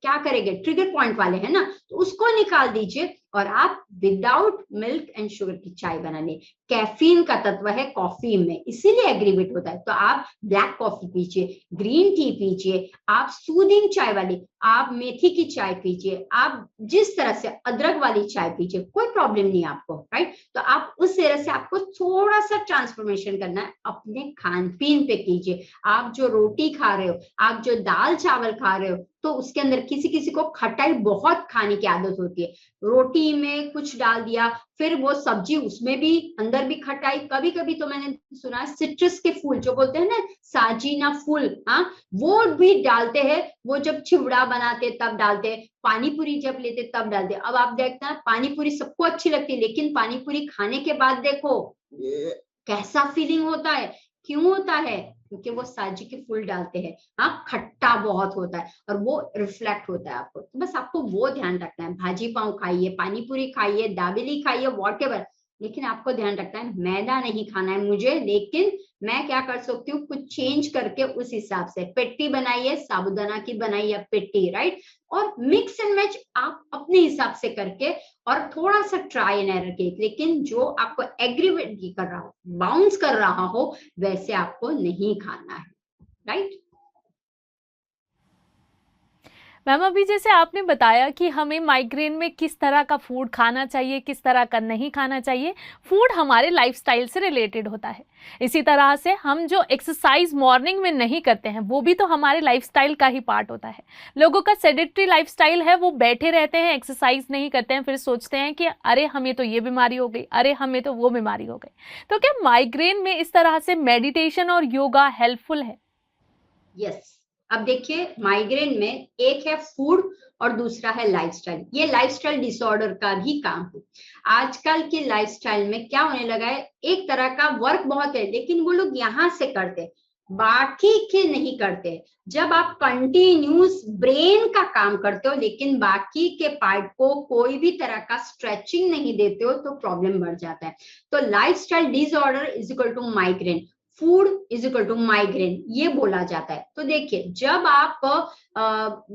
क्या करेंगे, ट्रिगर पॉइंट वाले हैं ना, तो उसको निकाल दीजिए और आप विदाउट मिल्क एंड शुगर की चाय बना ले। कैफीन का तत्व है कॉफी में, इसीलिए एग्रीवेट होता है। तो आप ब्लैक कॉफी पीजिए, ग्रीन टी पीजिए, आप सूदिंग चाय वाली, आप मेथी की चाय पीजिए, आप जिस तरह से अदरक वाली चाय पीजिए, कोई प्रॉब्लम नहीं आपको, राइट। तो आप उस तरह से आपको थोड़ा सा ट्रांसफॉर्मेशन करना है, अपने खान पीन पे कीजिए। आप जो रोटी खा रहे हो, आप जो दाल चावल खा रहे हो, तो उसके अंदर किसी किसी को खटाई बहुत खाने की आदत होती है, रोटी में कुछ डाल दिया, फिर वो सब्जी उसमें भी अंदर भी खटाई। कभी कभी तो मैंने सुना है सिट्रस के फूल जो बोलते हैं ना, साजीना फूल, हाँ, वो भी डालते हैं, वो जब चिवड़ा बनाते तब डालते हैं, पानी पूरी जब लेते तब डालते। अब आप देखते हैं पानी पूरी सबको अच्छी लगती है, लेकिन पानी पूरी खाने के बाद देखो कैसा फीलिंग होता है। क्यों होता है, क्योंकि वो साजी के फूल डालते हैं, हाँ, खट्टा बहुत होता है और वो रिफ्लेक्ट होता है आपको। तो बस आपको वो ध्यान रखना है, भाजी पाव खाइए, पानी पूरी खाइए, दाबेली खाइए, वॉटेवर, लेकिन आपको ध्यान रखना है मैदा नहीं खाना है मुझे। लेकिन मैं क्या कर सकती हूँ, कुछ चेंज करके उस हिसाब से पेट्टी बनाइए, साबुदाना की बनाइए पेट्टी, राइट। और मिक्स एंड मैच आप अपने हिसाब से करके, और थोड़ा सा ट्राई एंड एरर के, लेकिन जो आपको एग्रीवेट कर रहा हो, बाउंस कर रहा हो, वैसे आपको नहीं खाना है, राइट। मैम अभी जैसे आपने बताया कि हमें माइग्रेन में किस तरह का फूड खाना चाहिए, किस तरह का नहीं खाना चाहिए, फूड हमारे लाइफस्टाइल से रिलेटेड होता है। इसी तरह से हम जो एक्सरसाइज मॉर्निंग में नहीं करते हैं वो भी तो हमारे लाइफस्टाइल का ही पार्ट होता है। लोगों का सेडेंटरी लाइफस्टाइल है, वो बैठे रहते हैं, एक्सरसाइज नहीं करते हैं, फिर सोचते हैं कि अरे हमें तो ये बीमारी हो गई, अरे हमें तो वो बीमारी हो गई। तो क्या माइग्रेन में इस तरह से मेडिटेशन और योगा हेल्पफुल है? यस, अब देखिए माइग्रेन में एक है फूड और दूसरा है लाइफस्टाइल। ये लाइफस्टाइल डिसऑर्डर का भी काम है। आजकल की लाइफस्टाइल में क्या होने लगा है, एक तरह का वर्क बहुत है लेकिन वो लोग यहाँ से करते हैं, बाकी के नहीं करते। जब आप कंटिन्यूस ब्रेन का काम करते हो लेकिन बाकी के पार्ट को कोई भी तरह का स्ट्रेचिंग नहीं देते हो तो प्रॉब्लम बढ़ जाता है। तो lifestyle disorder is equal to migraine, food is equal to migraine, ये बोला जाता है। तो देखिए जब आप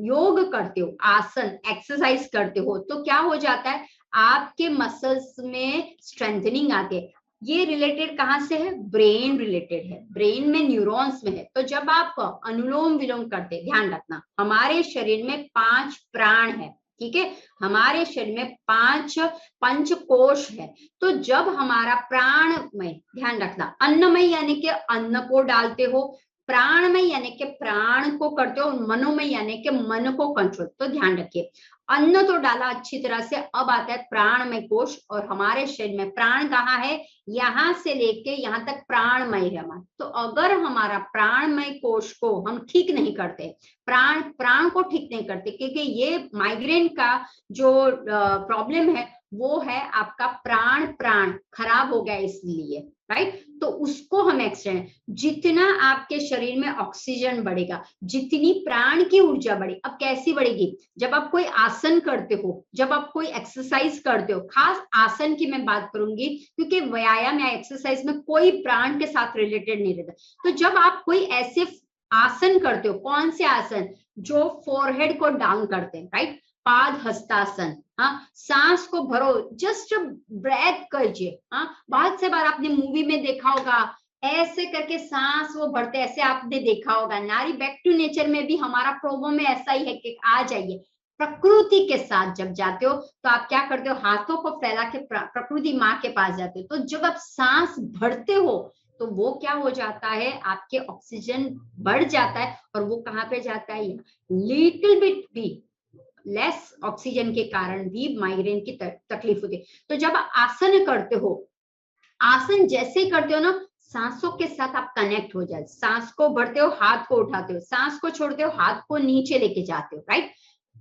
योग करते हो, आसन एक्सरसाइज करते हो तो क्या हो जाता है, आपके मसल्स में स्ट्रेंथनिंग आती है। ये रिलेटेड कहाँ से है, ब्रेन रिलेटेड है, ब्रेन में न्यूरॉन्स में है। तो जब आप अनुलोम विलोम करते हैं, ध्यान रखना हमारे शरीर में 5 प्राण है, ठीक है, हमारे शरीर में 5 पंच कोश है। तो जब हमारा प्राणमय, ध्यान रखना, अन्नमय यानी कि अन्न को डालते हो, प्राणमय यानी कि प्राण को करते हो, मनोमय यानी कि मन को कंट्रोल। तो ध्यान रखिए अन्न तो डाला अच्छी तरह से, अब आता है प्राणमय कोश। और हमारे शरीर में प्राण कहाँ है, यहां से लेके यहां तक प्राणमय है हमारा। तो अगर हमारा प्राणमय कोश को हम ठीक नहीं करते, प्राण को ठीक नहीं करते, क्योंकि ये माइग्रेन का जो प्रॉब्लम है वो है आपका प्राण खराब हो गया इसलिए, राइट। तो उसको हम एक्सटेंड, जितना आपके शरीर में ऑक्सीजन बढ़ेगा, जितनी प्राण की ऊर्जा बढ़े। अब कैसी बढ़ेगी, जब आप कोई आसन करते हो, जब आप कोई एक्सरसाइज करते हो, खास आसन की मैं बात करूंगी क्योंकि व्यायाम या एक्सरसाइज में कोई प्राण के साथ रिलेटेड नहीं रहता। तो जब आप कोई ऐसे आसन करते हो, कौन से आसन, जो फोरहेड को डाउन करते हैं, राइट, पाद हस्तासन, हाँ, सांस को भरो, जस्ट ब्रेथ कीजिए। हाँ, बहुत से बार आपने मूवी में देखा होगा ऐसे करके सांस वो भरते, ऐसे आपने देखा होगा। नारी बैक टू नेचर में भी हमारा प्रोमो में ऐसा ही है कि आ जाइए, प्रकृति के साथ जब जाते हो तो आप क्या करते हो, हाथों को फैला के प्रकृति माँ के पास जाते हो। तो जब आप सांस भरते हो तो वो क्या हो जाता है, आपके ऑक्सीजन बढ़ जाता है और वो कहाँ पे जाता है, लिटिल बिट भी लेस ऑक्सीजन के कारण भी माइग्रेन की तकलीफ होती है। तो जब आसन करते हो, आसन जैसे करते हो ना, सांसों के साथ आप कनेक्ट हो जाए। सांस को भरते हो, हाथ को उठाते हो, सांस को छोड़ते हो, हाथ को नीचे लेके जाते हो, राइट।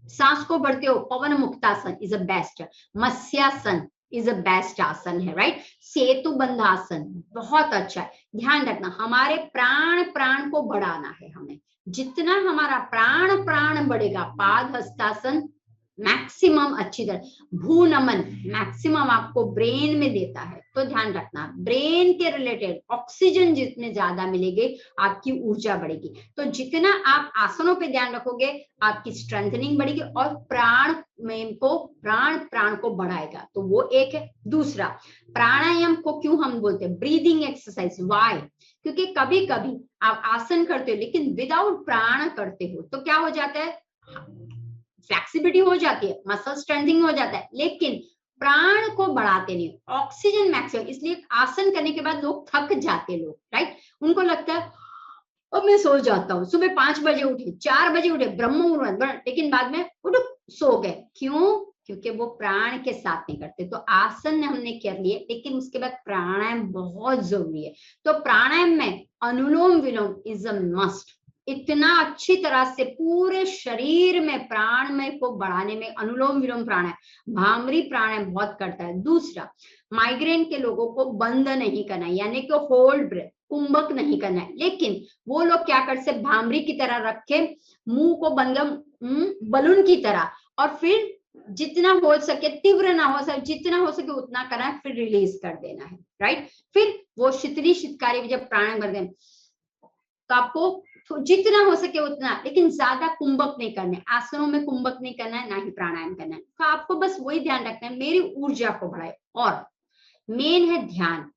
सांस को भरते हो, pawan muktasana is a best, matsyasana is a best asana है, राइट। सेतु बंधासन बहुत अच्छा है। ध्यान रखना हमारे प्राण को बढ़ाना है हमें, जितना हमारा प्राण बढ़ेगा, पाद हस्तासन मैक्सिमम अच्छी तरह, भू नमन मैक्सिमम आपको ब्रेन में देता है। तो ध्यान रखना ब्रेन के रिलेटेड ऑक्सीजन जितने ज्यादा मिलेगी आपकी ऊर्जा बढ़ेगी। तो जितना आप आसनों पे ध्यान रखोगे आपकी स्ट्रेंथनिंग बढ़ेगी और प्राण को बढ़ाएगा। तो वो एक है। दूसरा, प्राणायाम को क्यों हम बोलते हैं ब्रीदिंग एक्सरसाइज, वाई, क्योंकि कभी कभी आप आसन करते हो लेकिन विदाउट प्राण करते हो तो क्या हो जाता है, फ्लेक्सिबिलिटी हो जाती है, मसल स्ट्रेंथिंग हो जाता है, लेकिन प्राण को बढ़ाते नहीं, ऑक्सीजन मैक्सिमम। इसलिए आसन करने के बाद लोग थक जाते, लोग, राइट, उनको लगता है अब मैं सो जाता हूँ, सुबह 5 बजे उठे, 4 बजे उठे, ब्रह्म मुहूर्त, लेकिन बाद में उठो सो गए। क्यों, क्योंकि वो प्राण के साथ नहीं करते। तो आसन हमने कर लिए लेकिन उसके बाद प्राणायाम बहुत जरूरी है। तो प्राणायाम में अनुलोम विलोम इज अ मस्ट। इतना अच्छी तरह से पूरे शरीर में प्राणमय को बढ़ाने में अनुलोम विलोम प्राणायाम, भामरी प्राणायाम बहुत करता है। दूसरा, माइग्रेन के लोगों को बंद नहीं करना है, यानी कि होल्ड ब्रेथ, कुंभक नहीं करना है, लेकिन वो लोग क्या करते, भामरी की तरह रख के मुंह को बंद, बलून की तरह, और फिर जितना हो सके, तीव्र ना हो सके, जितना हो सके उतना करना है, फिर रिलीज कर देना है, राइट। फिर वो शीतली शीतकारी जब प्राणायाम करते हैं तो आपको तो जितना हो सके उतना, लेकिन ज्यादा कुंभक नहीं करना है, आसनों में कुंभक नहीं करना है, ना ही प्राणायाम करना है। तो आपको बस वही ध्यान रखना है मेरी ऊर्जा को बढ़ाए। और मेन है ध्यान।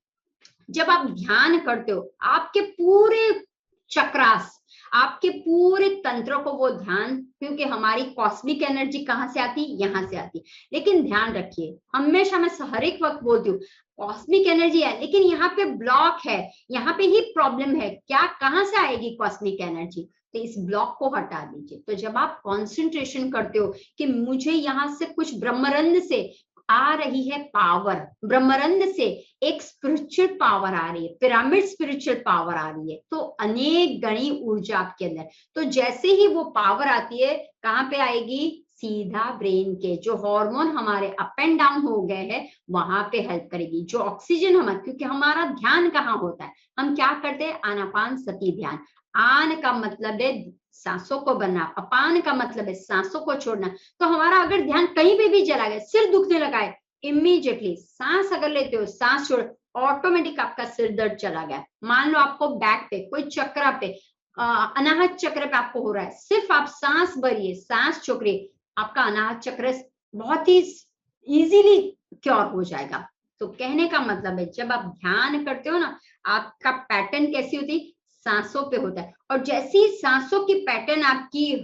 जब आप ध्यान करते हो आपके पूरे चक्रास, आपके पूरे तंत्र को वो ध्यान, क्योंकि हमारी कॉस्मिक एनर्जी कहाँ से आती, यहाँ से आती। लेकिन ध्यान रखिए, हमेशा मैं हर एक वक्त बोलती हूँ कॉस्मिक एनर्जी है लेकिन यहाँ पे ब्लॉक है, यहाँ पे ही प्रॉब्लम है, क्या कहाँ से आएगी कॉस्मिक एनर्जी, तो इस ब्लॉक को हटा दीजिए। तो जब आप कंसंट्रेशन करते हो कि मुझे यहाँ से कुछ ब्रह्मरंध्र से आ रही है पावर, ब्रह्मानंद से एक स्पिरिचुअल पावर आ रही है, पिरामिड स्पिरिचुअल पावर आ रही है, तो अनेक गणी ऊर्जा आपके अंदर। तो जैसे ही वो पावर आती है, कहाँ पे आएगी? सीधा ब्रेन के जो हार्मोन हमारे अप एंड डाउन हो गए हैं वहां पे हेल्प करेगी। जो ऑक्सीजन हमारा, क्योंकि हमारा ध्यान कहाँ होता है, हम क्या करते हैं? आनापान सती ध्यान। आन का मतलब है सांसों को बनना, अपान का मतलब है सांसों को छोड़ना। तो हमारा अगर ध्यान कहीं पे भी चला गया, सिर दुखने लगा है, इमीडिएटली सांस अगर लेते हो, सांस छोड़, ऑटोमेटिक आपका सिर दर्द चला गया। मान लो आपको बैक पे कोई चक्र पे अनाहत चक्र पे आपको हो रहा है, सिर्फ आप सांस भरिए, सांस छोड़िए, आपका अनाहत चक्र बहुत ही इजीली क्योर हो जाएगा। तो कहने का मतलब है, जब आप ध्यान करते हो ना, आपका पैटर्न कैसी होती है? सांसों पे होता है। और जैसी सांसों की पैटर्न आपकी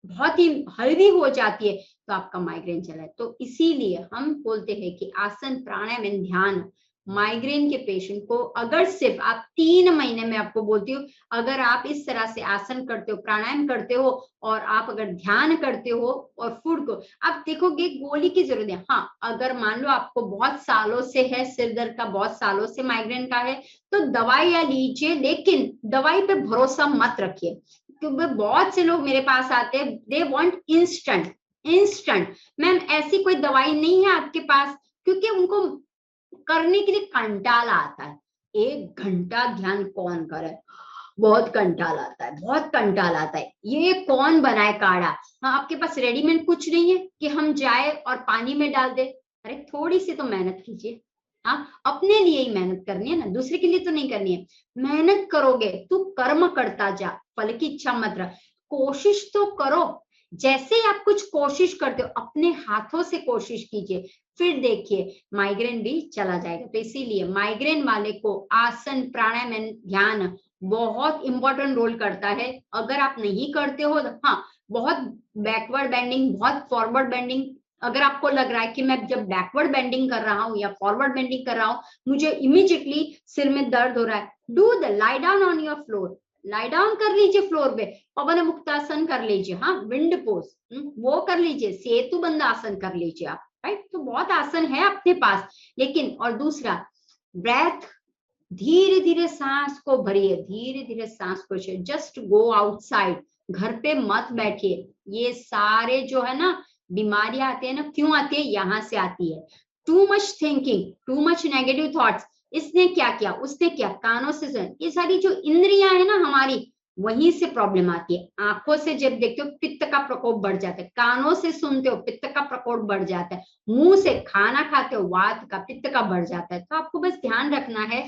बहुत ही हल्दी हो जाती है, तो आपका माइग्रेन चला है। तो इसीलिए हम बोलते हैं कि आसन, प्राणायाम एंड ध्यान माइग्रेन के पेशेंट को, अगर सिर्फ आप 3 महीने में, आपको बोलती हूँ, अगर आप इस तरह से आसन करते हो, प्राणायाम करते हो, और आप अगर ध्यान करते हो और फूड को, आप देखोगे गोली की जरूरत है। हाँ, अगर मान लो आपको बहुत सालों से है सिर दर्द का, बहुत सालों से माइग्रेन का है, तो दवाइयां लीजिए, लेकिन दवाई पे भरोसा मत रखिए। क्योंकि बहुत से लोग मेरे पास आते हैं, दे वांट इंस्टेंट। मैम ऐसी कोई दवाई नहीं है आपके पास, क्योंकि उनको करने के लिए कंटाला आता है। 1 घंटा ध्यान कौन करे? बहुत कंटाला आता है, बहुत कंटाला आता है। ये कौन बनाए काढ़ा? हाँ, आपके पास रेडीमेड कुछ नहीं है कि हम जाए और पानी में डाल दे। अरे थोड़ी सी तो मेहनत कीजिए। हाँ, अपने लिए ही मेहनत करनी है ना, दूसरे के लिए तो नहीं करनी है। मेहनत करोगे तो कर्म करता जा, फल की इच्छा मत रख। कोशिश तो करो। जैसे ही आप कुछ कोशिश करते हो, अपने हाथों से कोशिश कीजिए, फिर देखिए माइग्रेन भी चला जाएगा। तो इसीलिए माइग्रेन वाले को आसन, प्राणायाम एंड ध्यान बहुत इंपॉर्टेंट रोल करता है। अगर आप नहीं करते हो, हाँ, बहुत बैकवर्ड बेंडिंग, बहुत फॉरवर्ड बेंडिंग, अगर आपको लग रहा है कि मैं जब बैकवर्ड बेंडिंग कर रहा हूँ या फॉरवर्ड बेंडिंग कर रहा हूँ मुझे इमीडिएटली सिर में दर्द हो रहा है, do the lie down on your floor, lie down कर लीजिए फ्लोर पे, पवन मुक्तासन कर लीजिए, हाँ, विंड पोज वो कर लीजिए, सेतु बंद आसन कर लीजिए आप, राइट। तो बहुत आसन है अपने पास। लेकिन और दूसरा, ब्रेथ, धीरे धीरे सांस को भरिए, धीरे धीरे सांस को छोड़िए। जस्ट गो आउटसाइड, घर पे मत बैठिए। ये सारे जो है ना बीमारियां आती है ना, क्यों आती है? यहाँ से आती है। Too much thinking, too much negative thoughts, इसने क्या किया, उसने क्या, कानों से सुन, ये सारी जो इंद्रियां है ना हमारी, वहीं से प्रॉब्लम आती है। आंखों से जब देखते हो पित्त का प्रकोप बढ़ जाता है, कानों से सुनते हो पित्त का प्रकोप बढ़ जाता है, मुंह से खाना खाते हो वात का, पित्त का बढ़ जाता है। तो आपको बस ध्यान रखना है,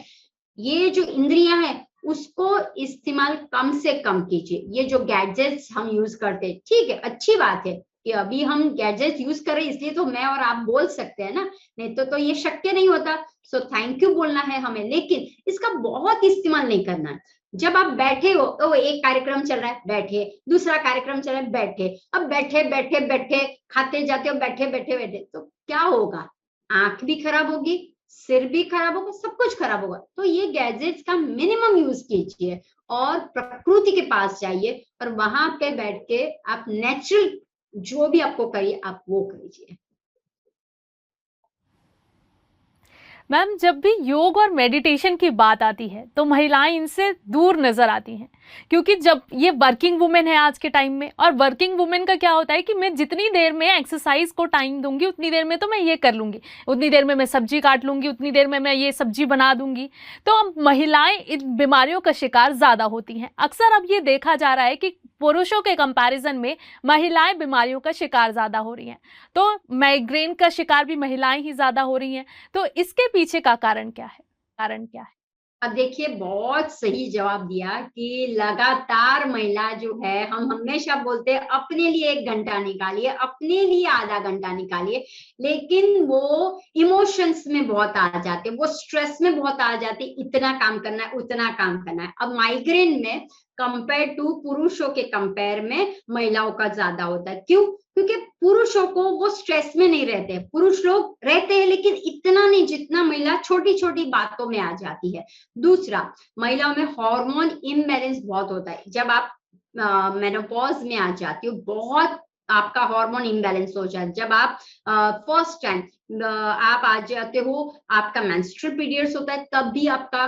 ये जो इंद्रियां हैं उसको इस्तेमाल कम से कम कीजिए। ये जो गैजेट्स हम यूज करते हैं, ठीक है, अच्छी बात है कि अभी हम गैजेट यूज कर रहे हैं, इसलिए तो मैं और आप बोल सकते हैं ना, नहीं तो ये शक्य नहीं होता। सो थैंक यू बोलना है हमें, लेकिन इसका बहुत इस्तेमाल नहीं करना है। जब आप बैठे हो तो एक कार्यक्रम चल रहा है, बैठे, दूसरा कार्यक्रम चल रहा है, बैठे, अब बैठे बैठे बैठे खाते जाते हो, बैठे बैठे बैठे, तो क्या होगा? आंख भी खराब होगी, सिर भी खराब होगा, सब कुछ खराब होगा। तो ये गैजेट्स का मिनिमम यूज कीजिए और प्रकृति के पास जाइए और वहां पे बैठ के आप नेचुरल जो भी आपको करिए आप वो करिए। मैम, जब भी योग और मेडिटेशन की बात आती है तो महिलाएं इनसे दूर नजर आती हैं, क्योंकि जब ये वर्किंग वुमेन है आज के टाइम में, और वर्किंग वुमेन का क्या होता है कि मैं जितनी देर में एक्सरसाइज को टाइम दूंगी उतनी देर में तो मैं ये कर लूंगी, उतनी देर में मैं सब्जी काट लूंगी, उतनी देर में मैं ये सब्जी बना दूंगी। तो अब महिलाएं इन बीमारियों का शिकार ज़्यादा होती हैं। अक्सर अब ये देखा जा रहा है कि पुरुषों के कंपैरिजन में महिलाएं बीमारियों का शिकार ज़्यादा हो रही हैं। तो माइग्रेन का शिकार भी महिलाएं ही ज़्यादा हो रही हैं। तो इसके पीछे का कारण क्या है? अब देखिए, बहुत सही जवाब दिया कि लगातार महिला जो है, हम हमेशा बोलते हैं अपने लिए 1 घंटा निकालिए, अपने लिए आधा घंटा निकालिए, लेकिन वो इमोशंस में बहुत आ जाते, वो स्ट्रेस में बहुत आ जाते, इतना काम करना है, उतना काम करना है। अब माइग्रेन में कंपेयर टू पुरुषों के कंपेयर में महिलाओं का ज्यादा होता है। क्यों? क्योंकि पुरुषों को वो स्ट्रेस में नहीं रहते, पुरुष लोग रहते हैं लेकिन इतना नहीं जितना महिला छोटी छोटी बातों में आ जाती है। दूसरा, महिलाओं में हार्मोन इम्बैलेंस बहुत होता है। जब आप मेनोपॉज में आ जाती हो, बहुत आपका हार्मोन इम्बैलेंस हो जाए, जब आप फर्स्ट टाइम आप आ जाते हो, आपका मेंस्ट्रुअल पीरियड्स होता है, तब भी आपका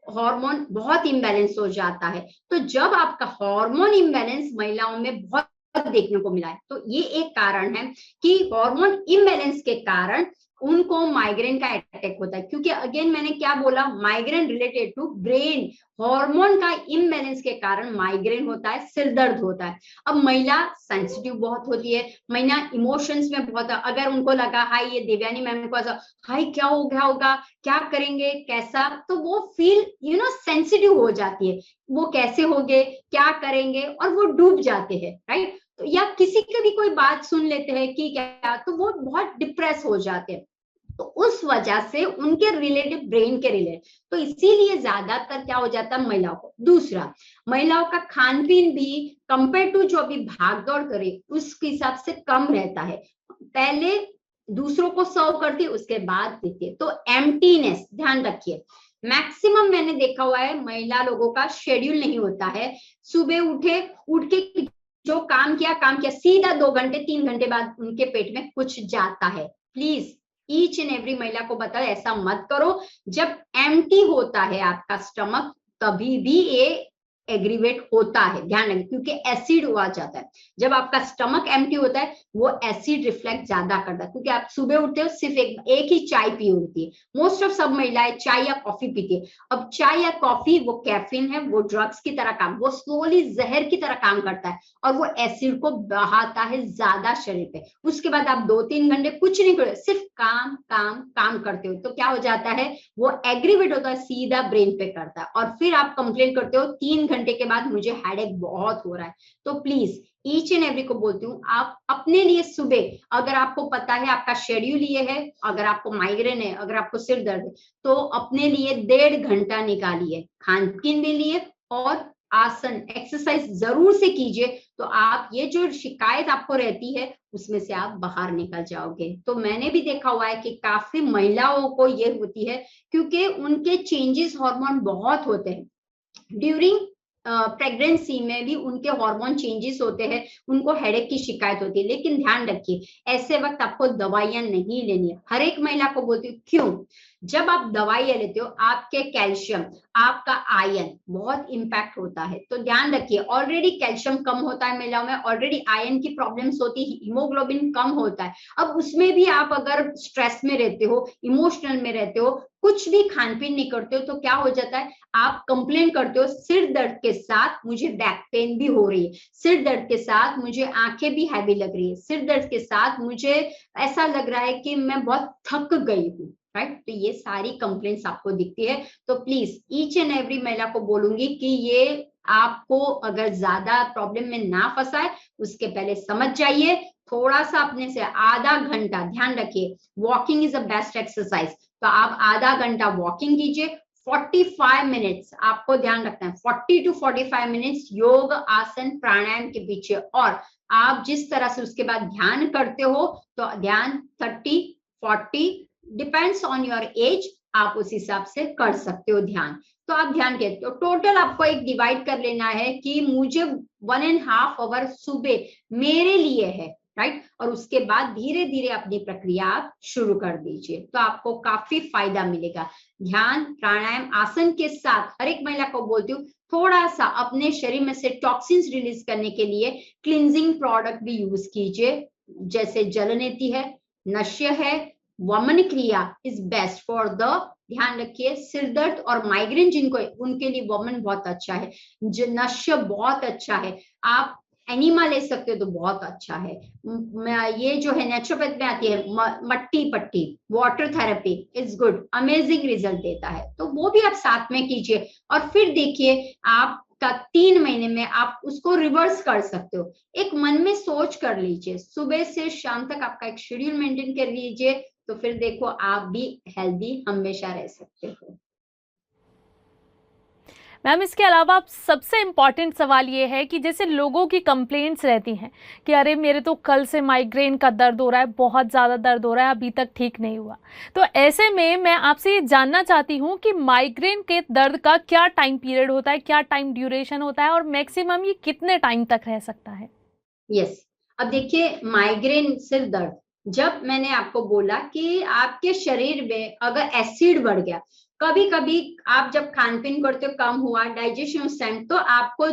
हार्मोन बहुत इम्बैलेंस हो जाता है। तो जब आपका हार्मोन इम्बैलेंस महिलाओं में बहुत देखने को मिला है, तो ये एक कारण है कि हार्मोन इम्बैलेंस के कारण उनको माइग्रेन का अटैक होता है। क्योंकि अगेन मैंने क्या बोला, migraine related to brain hormone का इम्बैलेंस के कारण माइग्रेन होता है, सिर दर्द होता है। अब महिला सेंसिटिव बहुत होती है, महिला इमोशंस में बहुत, अगर उनको लगा हाय ये देवयानी मैम को ऐसा हाय क्या हो गया होगा, क्या करेंगे कैसा, तो वो फील सेंसिटिव हो जाती है, वो कैसे होंगे क्या करेंगे, और वो डूब जाते हैं, राइट। तो या किसी की भी कोई बात सुन लेते हैं कि क्या, तो वो बहुत डिप्रेस हो जाते हैं। तो उस वजह से उनके रिलेटिव ब्रेन के रिलेट, तो इसीलिए ज्यादातर क्या हो जाता है महिलाओं को। दूसरा, महिलाओं का खान पीन भी कंपेयर टू जो अभी भाग दौड़ करे उस हिसाब से कम रहता है। पहले दूसरों को सर्व करती, उसके बाद देती, तो एम्प्टीनेस ध्यान रखिए। मैक्सिमम मैंने देखा हुआ है महिला लोगों का शेड्यूल नहीं होता है, सुबह उठ के जो काम किया सीधा 2 घंटे 3 घंटे बाद उनके पेट में कुछ जाता है। प्लीज ईच एंड एवरी महिला को बताओ ऐसा मत करो। जब एम्प्टी होता है आपका स्टमक, तभी भी ये एग्रीवेट होता है, ध्यान रखें, क्योंकि एसिड हुआ जाता है। जब आपका स्टमक एम्प्टी होता है, वो एसिड रिफ्लेक्ट ज्यादा करता है, क्योंकि आप सुबह उठते हो सिर्फ एक ही चाय पी होती है। मोस्ट ऑफ सब महिलाएं चाय या कॉफी पीती है। अब चाय या कॉफी वो कैफीन है, वो ड्रग्स की तरह काम, वो स्लोली जहर की तरह काम करता है, और वो एसिड को बहाता है ज्यादा शरीर पे। उसके बाद आप 2-3 घंटे कुछ नहीं करते, सिर्फ काम काम काम करते हो, तो क्या हो जाता है, वो एग्रीवेट होता है, सीधा ब्रेन पे करता है, और फिर आप कंप्लेन करते हो 3 घंटे के बाद मुझे हेडेक बहुत हो रहा है। तो प्लीज ईच एंड एवरी को बोलती हूँ, आप अपने लिए सुबह, अगर आपको पता है आपका शेड्यूल ये है, अगर आपको माइग्रेन है, अगर आपको सिर दर्द है, तो अपने लिए 1.5 घंटा निकालिए, खान पीन भी लिए और आसन एक्सरसाइज जरूर से कीजिए। तो आप ये जो शिकायत आपको रहती है उसमें से आप बाहर निकल जाओगे। तो मैंने भी देखा हुआ है कि काफी महिलाओं को ये होती है, क्योंकि उनके चेंजेस हार्मोन बहुत होते हैं। ड्यूरिंग प्रेगनेंसी में भी उनके हार्मोन चेंजेस होते हैं, उनको हेडेक की शिकायत होती है। लेकिन ध्यान रखिए ऐसे वक्त आपको दवाइयां नहीं लेनी है। हर एक महिला को बोलती हूँ, क्यों, जब आप दवाइयां लेते हो आपके कैल्शियम, आपका आयरन बहुत इंपैक्ट होता है। तो ध्यान रखिए, ऑलरेडी कैल्शियम कम होता है महिलाओं में, ऑलरेडी आयरन की प्रॉब्लम्स होती है, हीमोग्लोबिन कम होता है। अब उसमें भी आप अगर स्ट्रेस में रहते हो, इमोशनल में रहते हो, कुछ भी खान पीन नहीं करते हो, तो क्या हो जाता है, आप कंप्लेन करते हो सिर दर्द के साथ मुझे बैक पेन भी हो रही है, सिर दर्द के साथ मुझे आंखें भी हैवी लग रही है, सिर दर्द के साथ मुझे ऐसा लग रहा है कि मैं बहुत थक गई हूँ, राइट। तो ये सारी कंप्लेंट्स आपको दिखती है। तो प्लीज ईच एंड एवरी महिला को बोलूंगी कि ये आपको अगर ज्यादा प्रॉब्लम में ना फंसाए, उसके पहले समझ जाइए, थोड़ा सा अपने से आधा घंटा, ध्यान रखिए walking is the best exercise, तो आप आधा घंटा वॉकिंग कीजिए। 45 मिनट्स आपको ध्यान रखना है, 40 to 45 मिनट्स योग आसन प्राणायाम के पीछे, और आप जिस तरह से उसके बाद ध्यान करते हो, तो ध्यान 30-40 डिपेंड्स ऑन योर एज, आप उस हिसाब से कर सकते हो ध्यान। तो आप ध्यान के तो टोटल आपको एक डिवाइड कर लेना है कि मुझे 1.5 आवर सुबह मेरे लिए है, राइट। और उसके बाद धीरे धीरे अपनी प्रक्रिया आप शुरू कर दीजिए, तो आपको काफी फायदा मिलेगा। ध्यान प्राणायाम आसन के साथ हर एक महिला को बोलती हूँ, थोड़ा सा अपने शरीर में से टॉक्सिन्स रिलीज करने के लिए क्लींजिंग प्रोडक्ट भी यूज कीजिए, जैसे जलनेति है, नश्य है, वमन क्रिया इज बेस्ट फॉर द, ध्यान रखिए सिर दर्द और माइग्रेन जिनको है उनके लिए वमन बहुत अच्छा है, नश्य बहुत अच्छा है, आप एनिमा ले सकते हो तो बहुत अच्छा है। ये जो है नेचुरोपैथ में आती है मट्टी पट्टी, water therapy is good, amazing result देता है, तो वो भी आप साथ में कीजिए। और फिर देखिए आपका 3 महीने में आप उसको रिवर्स कर सकते हो। एक मन में सोच कर लीजिए, सुबह से शाम तक आपका एक शेड्यूल मेंटेन कर लीजिए, तो फिर देखो आप भी हेल्दी हमेशा रह सकते हो। मैम इसके अलावा आप सबसे इम्पॉर्टेंट सवाल ये है कि जैसे लोगों की कंप्लेंट्स रहती हैं कि अरे मेरे तो कल से माइग्रेन का दर्द हो रहा है, बहुत ज़्यादा दर्द हो रहा है, अभी तक ठीक नहीं हुआ। तो ऐसे में मैं आपसे ये जानना चाहती हूँ कि माइग्रेन के दर्द का क्या टाइम पीरियड होता है, क्या टाइम ड्यूरेशन होता है, और मैक्सिमम ये कितने टाइम तक रह सकता है? यस, अब देखिए, माइग्रेन सिर दर्द, जब मैंने आपको बोला कि आपके शरीर में अगर एसिड बढ़ गया, कभी कभी आप जब खान पीन करते हो कम हुआ डाइजेशन उस टाइम, तो आपको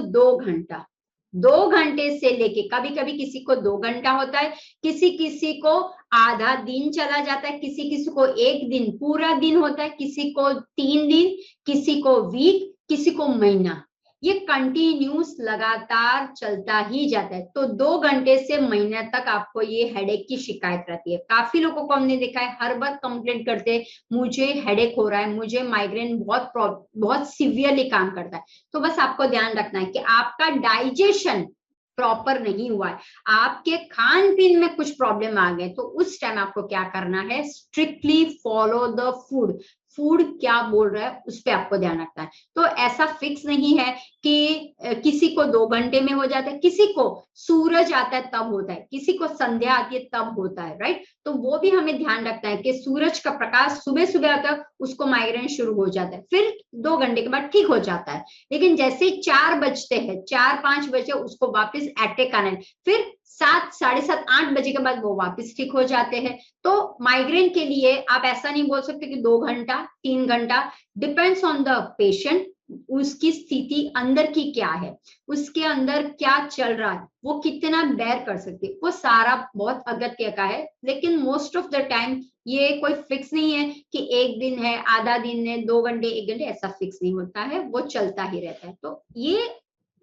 2 घंटे से लेके, कभी कभी किसी को 2 घंटा होता है, किसी किसी को आधा दिन चला जाता है, किसी किसी को एक दिन पूरा दिन होता है, किसी को 3 दिन, किसी को वीक, किसी को महीना। ये कंटिन्यूस लगातार चलता ही जाता है। तो 2 घंटे से महीने तक आपको ये हेडेक की शिकायत रहती है। काफी लोगों को हमने देखा है, हर बार कंप्लेंट करते हैं मुझे हेडेक हो रहा है, मुझे माइग्रेन बहुत सीवियरली काम करता है। तो बस आपको ध्यान रखना है कि आपका डाइजेशन प्रॉपर नहीं हुआ है, आपके खान पीन में कुछ प्रॉब्लम आ गए, तो उस टाइम आपको क्या करना है, strictly follow the food. Food क्या बोल रहा है उस पर आपको ध्यान रखना है। तो ऐसा फिक्स नहीं है कि किसी को 2 घंटे में हो जाता है, किसी को सूरज आता है तब होता है, किसी को संध्या आती है तब होता है, राइट। तो वो भी हमें ध्यान रखना है कि सूरज का प्रकाश सुबह सुबह आता है, उसको माइग्रेन शुरू हो जाता है, फिर 2 घंटे के बाद ठीक हो जाता है। लेकिन जैसे 4 बजते हैं, 4-5 बजे उसको वापस अटैक आना है, फिर 7, 7:30, 8 बजे के बाद वो वापस ठीक हो जाते हैं। तो माइग्रेन के लिए आप ऐसा नहीं बोल सकते कि 2 घंटा, 3 घंटा, डिपेंड्स ऑन द पेशेंट, उसकी स्थिति अंदर की क्या है, उसके अंदर क्या चल रहा है, वो कितना बेयर कर सकती है, वो सारा बहुत अगत्य का है। लेकिन मोस्ट ऑफ द टाइम ये कोई फिक्स नहीं है कि एक दिन है, आधा दिन है, 2 घंटे, 1 घंटे, ऐसा फिक्स नहीं होता है, वो चलता ही रहता है। तो ये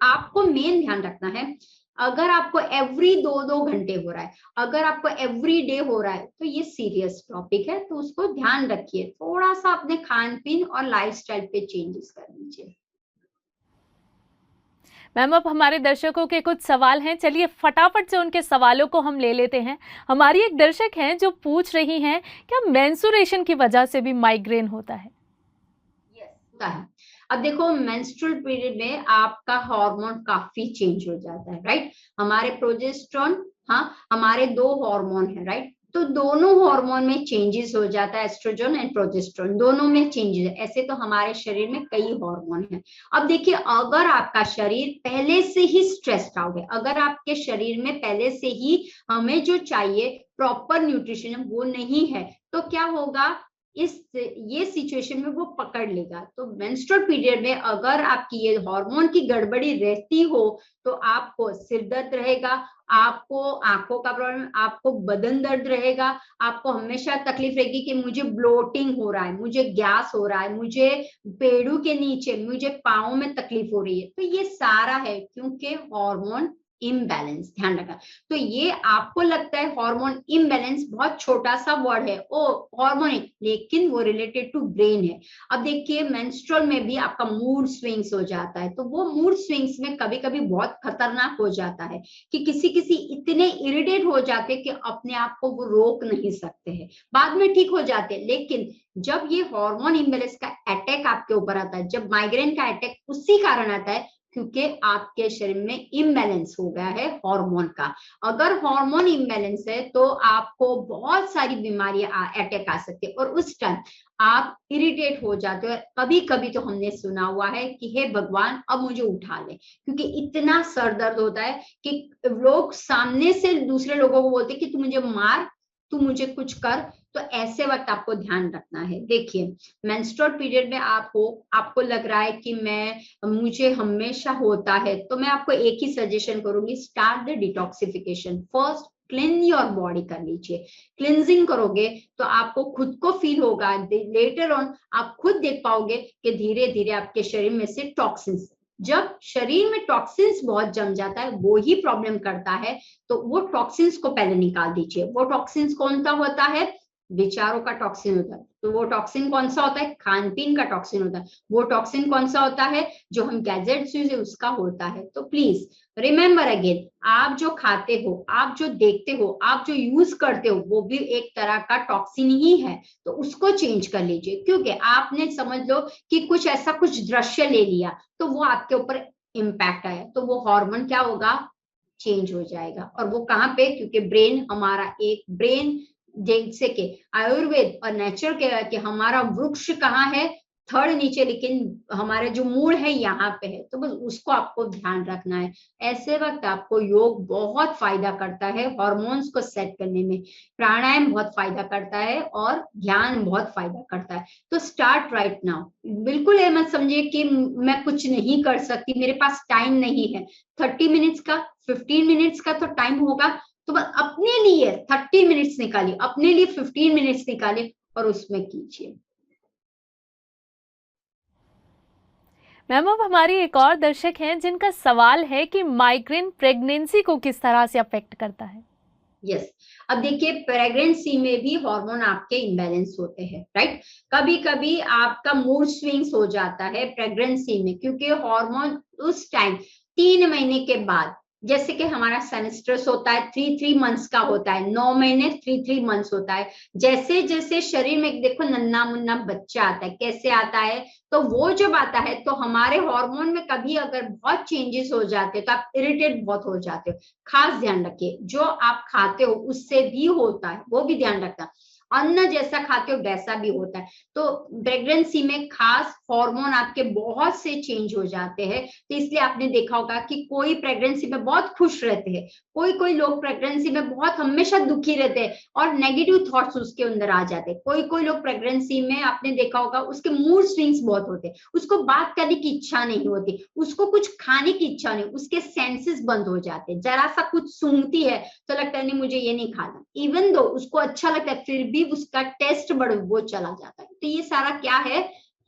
आपको मेन ध्यान रखना है। अगर आपको एवरी 2-2 घंटे हो रहा है, अगर आपको एवरी डे हो रहा है, तो ये सीरियस टॉपिक है, तो उसको ध्यान रखिए, थोड़ा सा अपने खान पीन और लाइफस्टाइल पे चेंजेस कर लीजिए। मैम, अब हमारे दर्शकों के कुछ सवाल हैं, चलिए फटाफट से उनके सवालों को हम ले लेते हैं। हमारी एक दर्शक हैं जो पूछ रही हैं, क्या मेंस्ट्रुएशन की वजह से भी माइग्रेन होता है? होता है। अब देखो, मेंस्ट्रुअल पीरियड में आपका हार्मोन काफी चेंज हो जाता है, राइट। हमारे प्रोजेस्टेरोन, हाँ, हमारे 2 हार्मोन है, राइट। तो दोनों हार्मोन में चेंजेस हो जाता है, एस्ट्रोजन एंड प्रोजेस्टेरोन दोनों में चेंजेस है। ऐसे तो हमारे शरीर में कई हार्मोन है। अब देखिए, अगर आपका शरीर पहले से ही स्ट्रेस्ड आउट है, अगर आपके शरीर में पहले से ही हमें जो चाहिए प्रॉपर न्यूट्रिशन वो नहीं है, तो क्या होगा, ये सिचुएशन में वो पकड़ लेगा। तो मेंस्ट्रुअल पीरियड में अगर आपकी ये हार्मोन की गड़बड़ी रहती हो, तो आपको सिर दर्द रहेगा, आपको आंखों का प्रॉब्लम, आपको बदन दर्द रहेगा, आपको हमेशा तकलीफ रहेगी कि मुझे ब्लोटिंग हो रहा है, मुझे गैस हो रहा है, मुझे पेड़ों के नीचे, मुझे पाँव में तकलीफ हो रही है। तो ये सारा है क्योंकि हार्मोन इम्बैलेंस, ध्यान रखना। तो ये आपको लगता है हार्मोन इम्बैलेंस बहुत छोटा सा वर्ड है, ओ हार्मोनिक, लेकिन वो रिलेटेड टू ब्रेन है। अब देखिए, मेंस्ट्रुअल में भी आपका मूड स्विंग्स हो जाता है, तो वो मूड स्विंग्स में कभी कभी बहुत खतरनाक हो जाता है कि किसी किसी इतने इरिटेट हो जाते हैं कि अपने आप को वो रोक नहीं सकते हैं, बाद में ठीक हो जाते हैं। लेकिन जब ये हार्मोन इम्बैलेंस का अटैक आपके ऊपर आता है, जब माइग्रेन का अटैक उसी कारण आता है क्योंकि आपके शरीर में इम्बैलेंस हो गया है हार्मोन का। अगर हार्मोन इम्बैलेंस है तो आपको बहुत सारी बीमारियां अटैक आ सकती है, और उस टाइम आप इरिटेट हो जाते हो। कभी कभी तो हमने सुना हुआ है कि हे भगवान अब मुझे उठा ले, क्योंकि इतना सर दर्द होता है कि लोग सामने से दूसरे लोगों को बोलते कि तू मुझे मार, तू मुझे कुछ कर। तो ऐसे वक्त आपको ध्यान रखना है। देखिए, मेंस्ट्रुअल पीरियड में आप हो, आपको लग रहा है कि मुझे हमेशा होता है, तो मैं आपको एक ही सजेशन करूंगी, start the detoxification first, clean your body कर लीजिए। क्लिनजिंग करोगे तो आपको खुद को फील होगा, लेटर ऑन आप खुद देख पाओगे कि धीरे धीरे आपके शरीर में से टॉक्सिन्स, जब शरीर में टॉक्सिन्स बहुत जम जाता है वो ही प्रॉब्लम करता है। तो वो टॉक्सिन्स को पहले निकाल दीजिए। वो टॉक्सिन्स कौन सा होता है, विचारों का टॉक्सिन होता है। तो वो टॉक्सिन कौन सा होता है, खान पीन का टॉक्सिन होता है। वो टॉक्सिन कौन सा होता है, जो हम गैजेट्स यूज है उसका होता है। तो प्लीज रिमेंबर अगेन, आप जो खाते हो, आप जो देखते हो, आप जो यूज करते हो, वो भी एक तरह का टॉक्सिन ही है। तो उसको चेंज कर लीजिए, क्योंकि आपने समझ लो कि कुछ ऐसा कुछ दृश्य ले लिया तो वो आपके ऊपर इम्पैक्ट आया, तो वो हार्मोन क्या होगा, चेंज हो जाएगा। और वो कहाँ पे, क्योंकि ब्रेन हमारा एक ब्रेन, जैसे कि आयुर्वेद और नेचर के हमारा वृक्ष कहाँ है, थर्ड नीचे, लेकिन हमारे जो मूड है यहाँ पे है, तो बस उसको आपको ध्यान रखना है। ऐसे वक्त आपको योग बहुत फायदा करता है हार्मोन्स को सेट करने में, प्राणायाम बहुत फायदा करता है और ध्यान बहुत फायदा करता है। तो स्टार्ट राइट नाउ। बिल्कुल ये मत समझिए कि मैं कुछ नहीं कर सकती, मेरे पास टाइम नहीं है। 30 मिनट्स का 15 मिनट्स का तो टाइम होगा, तो बस अपने लिए 30 मिनट्स निकालिए, अपने लिए 15 मिनट्स निकालिए और उसमें कीजिए। मैम अब हमारी एक और दर्शक हैं जिनका सवाल है कि माइग्रेन प्रेगनेंसी को किस तरह से अफेक्ट करता है। यस, अब देखिए प्रेगनेंसी में भी हार्मोन आपके इम्बैलेंस होते हैं, राइट। कभी कभी आपका मूड स्विंग्स हो जाता है प्रेगनेंसी में, क्योंकि हार्मोन उस टाइम 3 महीने के बाद, जैसे कि हमारा सेमेस्टर्स होता है 3 मंथ्स का होता है, 9 महीने 3 मंथ्स होता है। जैसे जैसे शरीर में देखो नन्ना मुन्ना बच्चा आता है, कैसे आता है, तो वो जब आता है तो हमारे हार्मोन में कभी अगर बहुत चेंजेस हो जाते हैं तो आप इरिटेट बहुत हो जाते हो। खास ध्यान रखिए, जो आप खाते हो उससे भी होता है, वो भी ध्यान रखना। अन्न जैसा खाते हो वैसा भी होता है। तो प्रेगनेंसी में खास हार्मोन आपके बहुत से चेंज हो जाते हैं, तो इसलिए आपने देखा होगा कि कोई प्रेगनेंसी में बहुत खुश रहते हैं, कोई कोई लोग प्रेगनेंसी में बहुत हमेशा दुखी रहते हैं और नेगेटिव थॉट्स उसके अंदर आ जाते हैं। कोई कोई लोग प्रेगनेंसी में आपने देखा होगा उसके मूड स्विंग्स बहुत होते हैं, उसको बात करने की इच्छा नहीं होती, उसको कुछ खाने की इच्छा नहीं, उसके सेंसेस बंद हो जाते हैं। जरा सा कुछ सूंघती है तो लगता है नहीं मुझे ये नहीं खाना, इवन दो उसको अच्छा लगता है फिर भी उसका टेस्ट बड़ वो चला जाता है। तो ये सारा क्या है,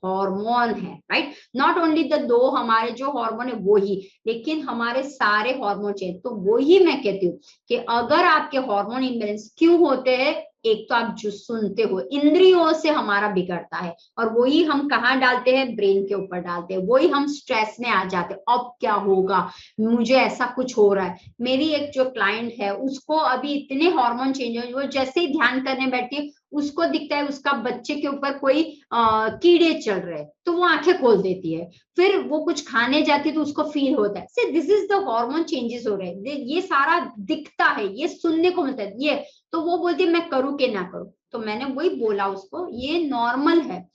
हार्मोन है, राइट। नॉट ओनली द दो हमारे जो हार्मोन है वो ही, लेकिन हमारे सारे हार्मोन चेंज। तो वो ही मैं कहती हूँ कि अगर आपके हार्मोन इम्बैलेंस क्यों होते हैं, एक तो आप जो सुनते हो इंद्रियों से हमारा बिगड़ता है, और वही हम कहाँ डालते हैं, ब्रेन के ऊपर डालते हैं, वही हम स्ट्रेस में आ जाते हैं। अब क्या होगा, मुझे ऐसा कुछ हो रहा है। मेरी एक जो क्लाइंट है उसको अभी इतने हार्मोन चेंज हो, वो जैसे ही ध्यान करने बैठी है उसको दिखता है उसका बच्चे के ऊपर कोई कीड़े चल रहे हैं, तो वो आंखें खोल देती है। फिर वो कुछ खाने जाती है तो उसको फील होता है, this is the hormone changes हो रहे हैं, ये सारा दिखता है, ये सुनने को मिलता है ये। तो वो बोलती है मैं करूँ कि ना करूँ, तो मैंने वही बोला उसको ये नॉर्मल है,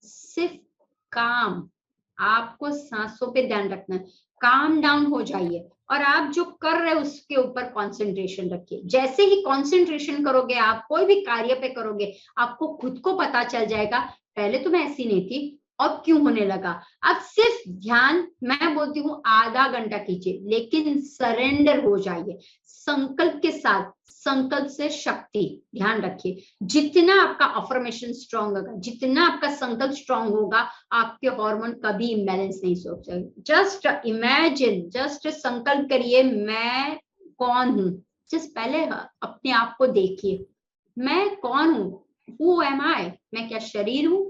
सिर्फ काम, आपको सांसों पे ध्यान रखना है, काम डाउन हो जाइए और आप जो कर रहे हो उसके ऊपर कंसंट्रेशन रखिए। जैसे ही कंसंट्रेशन करोगे, आप कोई भी कार्य पे करोगे, आपको खुद को पता चल जाएगा पहले तो मैं ऐसी नहीं थी, अब क्यों होने लगा। अब सिर्फ ध्यान, मैं बोलती हूँ आधा घंटा कीजिए, लेकिन सरेंडर हो जाइए संकल्प के साथ। संकल्प से शक्ति, ध्यान रखिए, जितना आपका अफर्मेशन स्ट्रांग होगा, जितना आपका संकल्प स्ट्रांग होगा, आपके हार्मोन कभी इम्बैलेंस नहीं हो सकते। जस्ट इमेजिन, जस्ट संकल्प करिए मैं कौन हूं, जस्ट पहले अपने आप को देखिए, मैं कौन हूं, हु एम आई, मैं क्या शरीर हूं,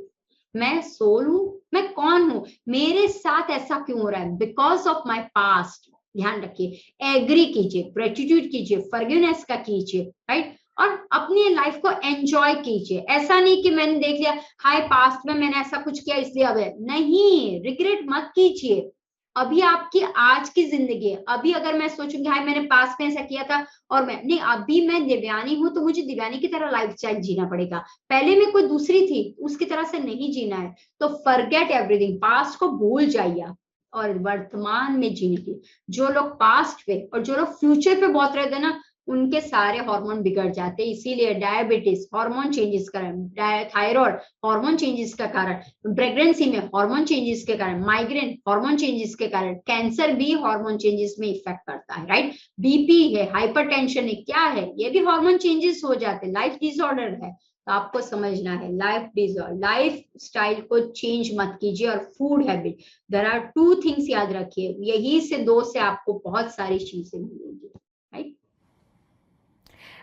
मैं सोल हूं, मैं कौन हूं, मेरे साथ ऐसा क्यों हो रहा है, बिकॉज ऑफ माई पास्ट। ध्यान रखिए, एग्री कीजिए, ग्रेटिट्यूड कीजिए, फॉरगिवनेस का कीजिए, राइट। और अपनी लाइफ को एंजॉय कीजिए। ऐसा नहीं कि मैंने देख लिया हाय पास्ट में मैंने ऐसा कुछ किया इसलिए अब है, नहीं, रिग्रेट मत कीजिए। अभी आपकी आज की जिंदगी है, अभी अगर मैं सोचूंगी हाय मैंने पास्ट में ऐसा किया था और मैं नहीं, अभी मैं दिव्यानी हूं तो मुझे दिव्यानी की तरह लाइफ स्टाइल जीना पड़ेगा, पहले मैं कोई दूसरी थी उसकी तरह से नहीं जीना है। तो फॉरगेट एवरीथिंग, पास्ट को भूल जाइए और वर्तमान में जीने की। जो लोग पास्ट पे और जो लोग फ्यूचर पे बहुत रहते हैं ना, उनके सारे हार्मोन बिगड़ जाते हैं। इसीलिए डायबिटीज हार्मोन चेंजेस का कारण, थायराइड हार्मोन चेंजेस का कारण, प्रेगनेंसी में हार्मोन चेंजेस के कारण, माइग्रेन हार्मोन चेंजेस के कारण, कैंसर भी हार्मोन चेंजेस में इफेक्ट करता है, राइट। बीपी है, हाइपरटेंशन है, क्या है, ये भी हार्मोन चेंजेस हो जाते हैं, लाइफ डिसऑर्डर है। तो आपको समझना है लाइफ डिसऑर्डर, लाइफ स्टाइल को चेंज मत कीजिए। और food habit, there are 2 things याद रखिए, यही से 2 से आपको बहुत सारी चीजें मिलेंगी, राइट।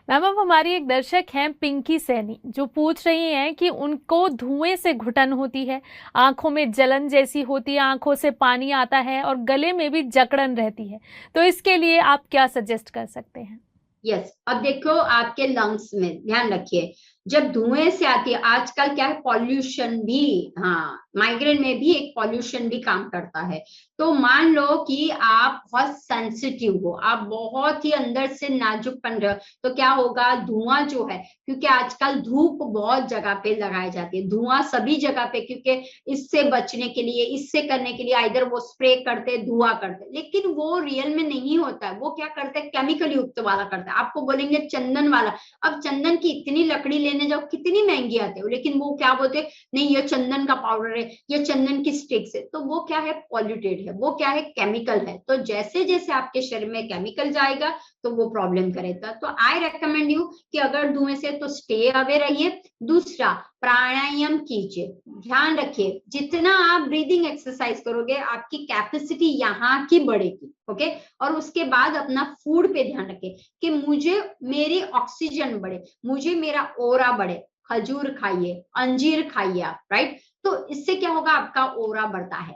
मैम अब हमारी एक दर्शक हैं पिंकी सैनी, जो पूछ रही हैं कि उनको धुएं से घुटन होती है, आंखों में जलन जैसी होती है, आंखों से पानी आता है और गले में भी जकड़न रहती है, तो इसके लिए आप क्या सजेस्ट कर सकते हैं। यस, अब देखो आपके लंग्स में ध्यान रखिए, जब धुएं से आती है, आजकल क्या है पॉल्यूशन भी, हाँ माइग्रेन में भी एक पॉल्यूशन भी काम करता है। तो मान लो कि आप बहुत सेंसिटिव हो, आप बहुत ही अंदर से नाजुकपन रहे हो, तो क्या होगा, धुआं जो है, क्योंकि आजकल धूप बहुत जगह पे लगाई जाती है, धुआं सभी जगह पे, क्योंकि इससे बचने के लिए, इससे करने के लिए इधर वो स्प्रे करते, धुआं करते, लेकिन वो रियल में नहीं होता है। वो क्या करते हैं, केमिकल युक्त वाला करते हैं। आपको बोलेंगे चंदन वाला, अब चंदन की इतनी लकड़ी लेने जाओ, कितनी महंगी आती है, लेकिन वो क्या बोलते, नहीं ये चंदन का पाउडर है, ये चंदन की स्टिक्स है, तो वो क्या है, पॉल्यूटेड है, वो क्या है, केमिकल है। तो जैसे जैसे आपके शरीर में केमिकल जाएगा तो वो प्रॉब्लम करेगा। तो आई रेकमेंड यू कि अगर धुएं से तो स्टे अवे रहिए। दूसरा, प्राणायाम कीजिए, ध्यान रखिए जितना आप ब्रीदिंग एक्सरसाइज करोगे आपकी कैपेसिटी यहाँ की बढ़ेगी। ओके, और उसके बाद अपना फूड पे ध्यान रखिए कि मुझे मेरी ऑक्सीजन बढ़े, मुझे मेरा ओरा बढ़े। खजूर खाइए, अंजीर खाइए आप, राइट, तो इससे क्या होगा, आपका ओरा बढ़ता है।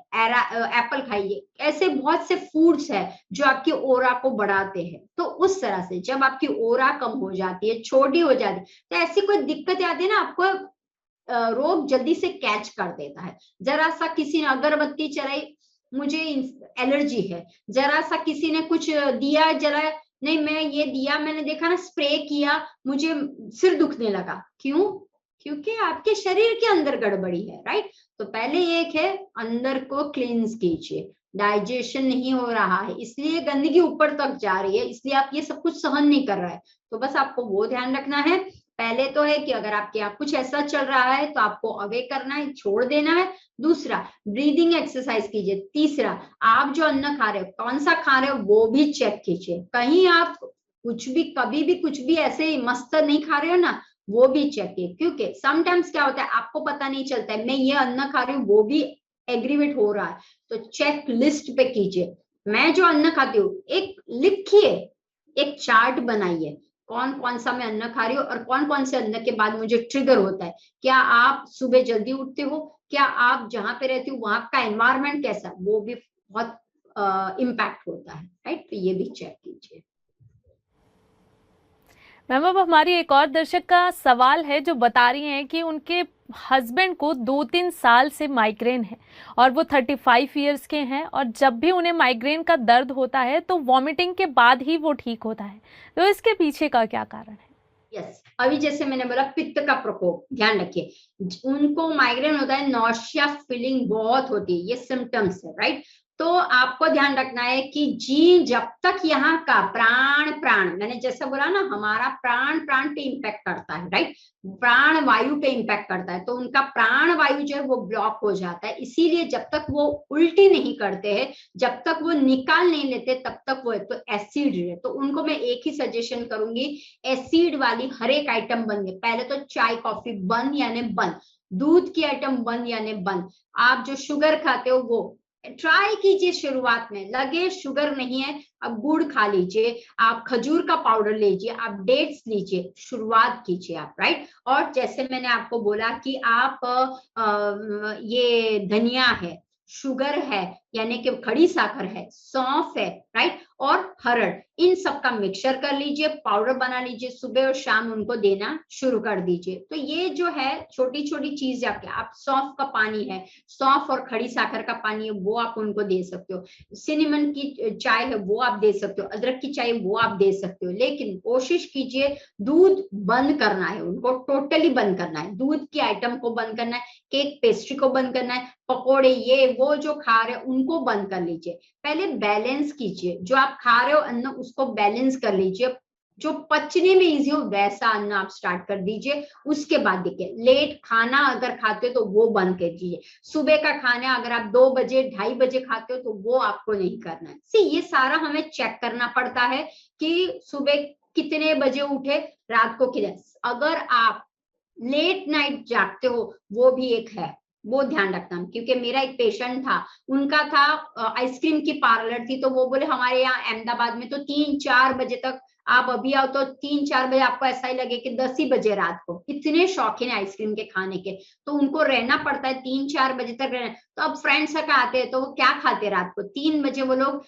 एप्पल खाइए, ऐसे बहुत से फूड्स है जो आपकी ओरा को बढ़ाते हैं। तो उस तरह से जब आपकी ओरा कम हो जाती है, छोटी हो जाती है, तो ऐसी कोई दिक्कत आती है ना, आपको रोग जल्दी से कैच कर देता है। जरा सा किसी ने अगरबत्ती चलाई, मुझे एलर्जी है, जरा सा किसी ने कुछ दिया जलाया, नहीं मैं ये दिया, मैंने देखा ना स्प्रे किया, मुझे सिर दुखने लगा, क्यों, क्योंकि आपके शरीर के अंदर गड़बड़ी है, राइट। तो पहले एक है, अंदर को क्लींस कीजिए, डाइजेशन नहीं हो रहा है इसलिए गंदगी ऊपर तक जा रही है, इसलिए आप ये सब कुछ सहन नहीं कर रहा है। तो बस आपको वो ध्यान रखना है। पहले तो है कि अगर आपके यहाँ कुछ ऐसा चल रहा है तो आपको अवे करना है, छोड़ देना है। दूसरा, ब्रीदिंग एक्सरसाइज कीजिए। तीसरा, आप जो अन्न खा रहे हो कौन सा खा रहे हो वो भी चेक कीजिए, कहीं आप कुछ भी कभी भी कुछ भी ऐसे मस्त नहीं खा रहे हो ना, वो भी चेक कीजिए। क्योंकि समटाइम्स क्या होता है, आपको पता नहीं चलता है, मैं ये अन्न खा रही हूँ वो भी एग्रीवेट हो रहा है, तो चेक लिस्ट पे कीजिए। मैं जो अन्न खाती हूँ एक लिखिए, एक चार्ट बनाइए, कौन कौन सा मैं अन्न खा रही हूँ और कौन कौन से अन्न के बाद मुझे ट्रिगर होता है। क्या आप सुबह जल्दी उठते हो, क्या आप जहां पे रहती हो वहां का एनवायरमेंट कैसा, वो भी बहुत इम्पैक्ट होता है, राइट। तो ये भी चेक कीजिए। मैम अब हमारी एक और दर्शक का सवाल है जो बता रही हैं कि उनके हस्बैंड को 2-3 साल से माइग्रेन है और वो 35 इयर्स के हैं, और जब भी उन्हें माइग्रेन का दर्द होता है तो वॉमिटिंग के बाद ही वो ठीक होता है। तो इसके पीछे का क्या कारण है? यस, अभी जैसे मैंने बोला पित्त का प्रकोप, ध्यान रखिए, उनको माइग्रेन होता है, नॉशिया फीलिंग बहुत होती है, ये सिम्टम्स है, राइट। तो आपको ध्यान रखना है कि जी जब तक यहाँ का प्राण प्राण, मैंने जैसा बोला ना, हमारा प्राण प्राण पे इम्पैक्ट करता है, राइट, प्राण वायु पे इम्पैक्ट करता है, तो उनका प्राण वायु जो है वो ब्लॉक हो जाता है। इसीलिए जब तक वो उल्टी नहीं करते हैं, जब तक वो निकाल नहीं लेते, तब तक वो तो एसिड है। तो उनको मैं एक ही सजेशन करूंगी, एसिड वाली हर एक आइटम बंद है। पहले तो चाय कॉफी बंद यानी बंद, दूध की आइटम बंद यानी बंद, आप जो शुगर खाते हो वो ट्राई कीजिए। शुरुआत में लगे शुगर नहीं है, अब गुड़ खा लीजिए, आप खजूर का पाउडर लीजिए, आप डेट्स लीजिए, शुरुआत कीजिए आप, राइट। और जैसे मैंने आपको बोला कि आप ये धनिया है, शुगर है यानी कि खड़ी साखर है, सौंफ है, राइट, और हरड़, इन सब का मिक्सचर कर लीजिए, पाउडर बना लीजिए, सुबह और शाम उनको देना शुरू कर दीजिए। तो ये जो है छोटी छोटी चीज जाके, आप सौंफ का पानी है, सौंफ और खड़ी साखर का पानी है वो आप उनको दे सकते हो, सिनेमन की चाय है वो आप दे सकते हो, अदरक की चाय वो आप दे सकते हो। लेकिन कोशिश कीजिए दूध बंद करना है, उनको टोटली बंद करना है, दूध की आइटम को बंद करना है, केक पेस्ट्री को बंद करना है, पकोड़े ये वो जो खा रहे उनको बंद कर लीजिए। पहले बैलेंस कीजिए, जो आप खा रहे हो अन्न उसको बैलेंस कर लीजिए, जो पचने में इजी हो वैसा अन्न आप स्टार्ट कर दीजिए। उसके बाद देखिए, लेट खाना अगर खाते हो तो वो बंद कर दीजिए। सुबह का खाना अगर आप 2 बजे 2:30 बजे खाते हो तो वो आपको नहीं करना है। सी ये सारा हमें चेक करना पड़ता है कि सुबह कितने बजे उठे, रात को कितने, अगर आप लेट नाइट जागते हो वो भी एक है, वो ध्यान रखना। क्योंकि मेरा एक पेशेंट था, उनका था आइसक्रीम की पार्लर थी, तो वो बोले हमारे यहाँ अहमदाबाद में तो 3-4 बजे तक, आप अभी आओ तो 3-4 बजे आपको ऐसा ही लगे कि 10 ही बजे रात को, इतने शौकीन है आइसक्रीम के खाने के, तो उनको रहना पड़ता है 3-4 बजे तक रहना। तो अब फ्रेंड्स का आते हैं तो वो क्या खाते रात को 3 बजे, वो लोग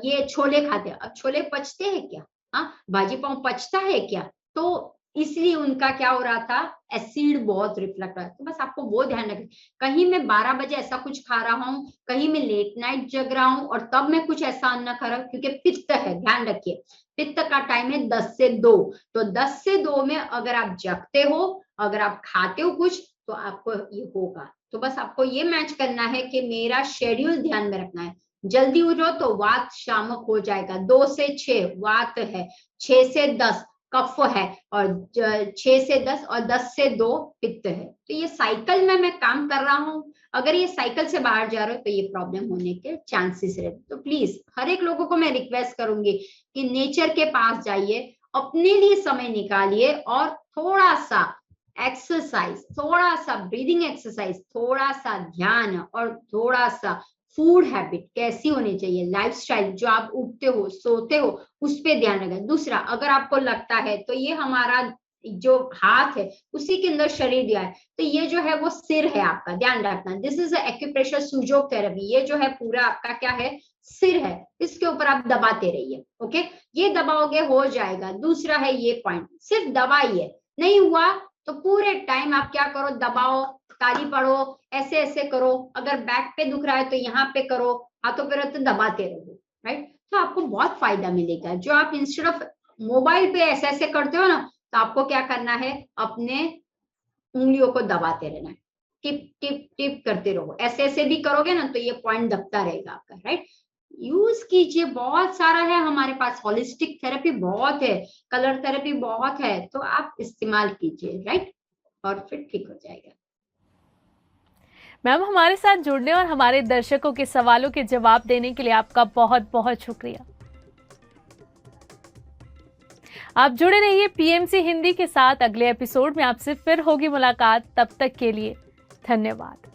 ये छोले खाते हैं। अब छोले पचते हैं क्या, हाँ भाजी पाव पचता है क्या? तो इसलिए उनका क्या हो रहा था, एसिड बहुत रिफ्लेक्ट हो रहा है। तो बस आपको वो ध्यान रखें, कहीं मैं 12 बजे ऐसा कुछ खा रहा हूँ, कहीं मैं लेट नाइट जग रहा हूँ और तब मैं कुछ ऐसा अन्न खा रहा हूँ, क्योंकि पित्त है, ध्यान रखिए पित्त का टाइम है 10 से 2, तो 10 से 2 में अगर आप जगते हो, अगर आप खाते हो कुछ, तो आपको ये होगा। तो बस आपको ये मैच करना है कि मेरा शेड्यूल ध्यान में रखना है। जल्दी उठो तो वात शामक हो जाएगा, 2 से 6 वात है, 6 से 10 कफ है, और 6 से 10 और 10 से 2 पित्त है। तो ये साइकिल में मैं काम कर रहा हूँ, अगर ये साइकिल से बाहर जा रहे हो तो ये प्रॉब्लम होने के चांसेस रहते। तो प्लीज हर एक लोगों को मैं रिक्वेस्ट करूंगी कि नेचर के पास जाइए, अपने लिए समय निकालिए और थोड़ा सा एक्सरसाइज, थोड़ा सा ब्रीदिंग एक्सरसाइज, थोड़ा सा ध्यान और थोड़ा सा फूड हैबिट कैसी होनी चाहिए, लाइफस्टाइल जो आप उठते हो सोते हो उस पे ध्यान रखें। दूसरा, अगर आपको लगता है तो ये हमारा जो हाथ है उसी के अंदर शरीर दिया है, तो ये जो है वो सिर है आपका, ध्यान रखना। दिस इज एक्यूप्रेशर सुजोग थेरेपी, ये जो है पूरा आपका क्या है, सिर है, इसके ऊपर आप दबाते रहिए। ओके, ये दबाओगे हो जाएगा। दूसरा है ये पॉइंट, सिर्फ दबाइए, नहीं हुआ तो पूरे टाइम आप क्या करो, दबाओ, ताली पढ़ो, ऐसे ऐसे करो। अगर बैक पे दुख रहा है तो यहाँ पे करो, हाथों पे तो दबाते रहो, राइट। तो आपको बहुत फायदा मिलेगा। जो आप इंस्टेड ऑफ मोबाइल पे ऐसे ऐसे करते हो ना, तो आपको क्या करना है, अपने उंगलियों को दबाते रहना है, टिप टिप टिप करते रहो। ऐसे ऐसे भी करोगे ना तो ये पॉइंट दबता रहेगा आपका, राइट। यूज कीजिए, बहुत सारा है हमारे पास, होलिस्टिक थेरेपी बहुत है, कलर थेरेपी बहुत है, तो आप इस्तेमाल कीजिए, राइट, और फिर ठीक हो जाएगा। मैम, हमारे साथ जुड़ने और हमारे दर्शकों के सवालों के जवाब देने के लिए आपका बहुत बहुत शुक्रिया। आप जुड़े रहिए पीएमसी हिंदी के साथ। अगले एपिसोड में आपसे फिर होगी मुलाकात, तब तक के लिए धन्यवाद।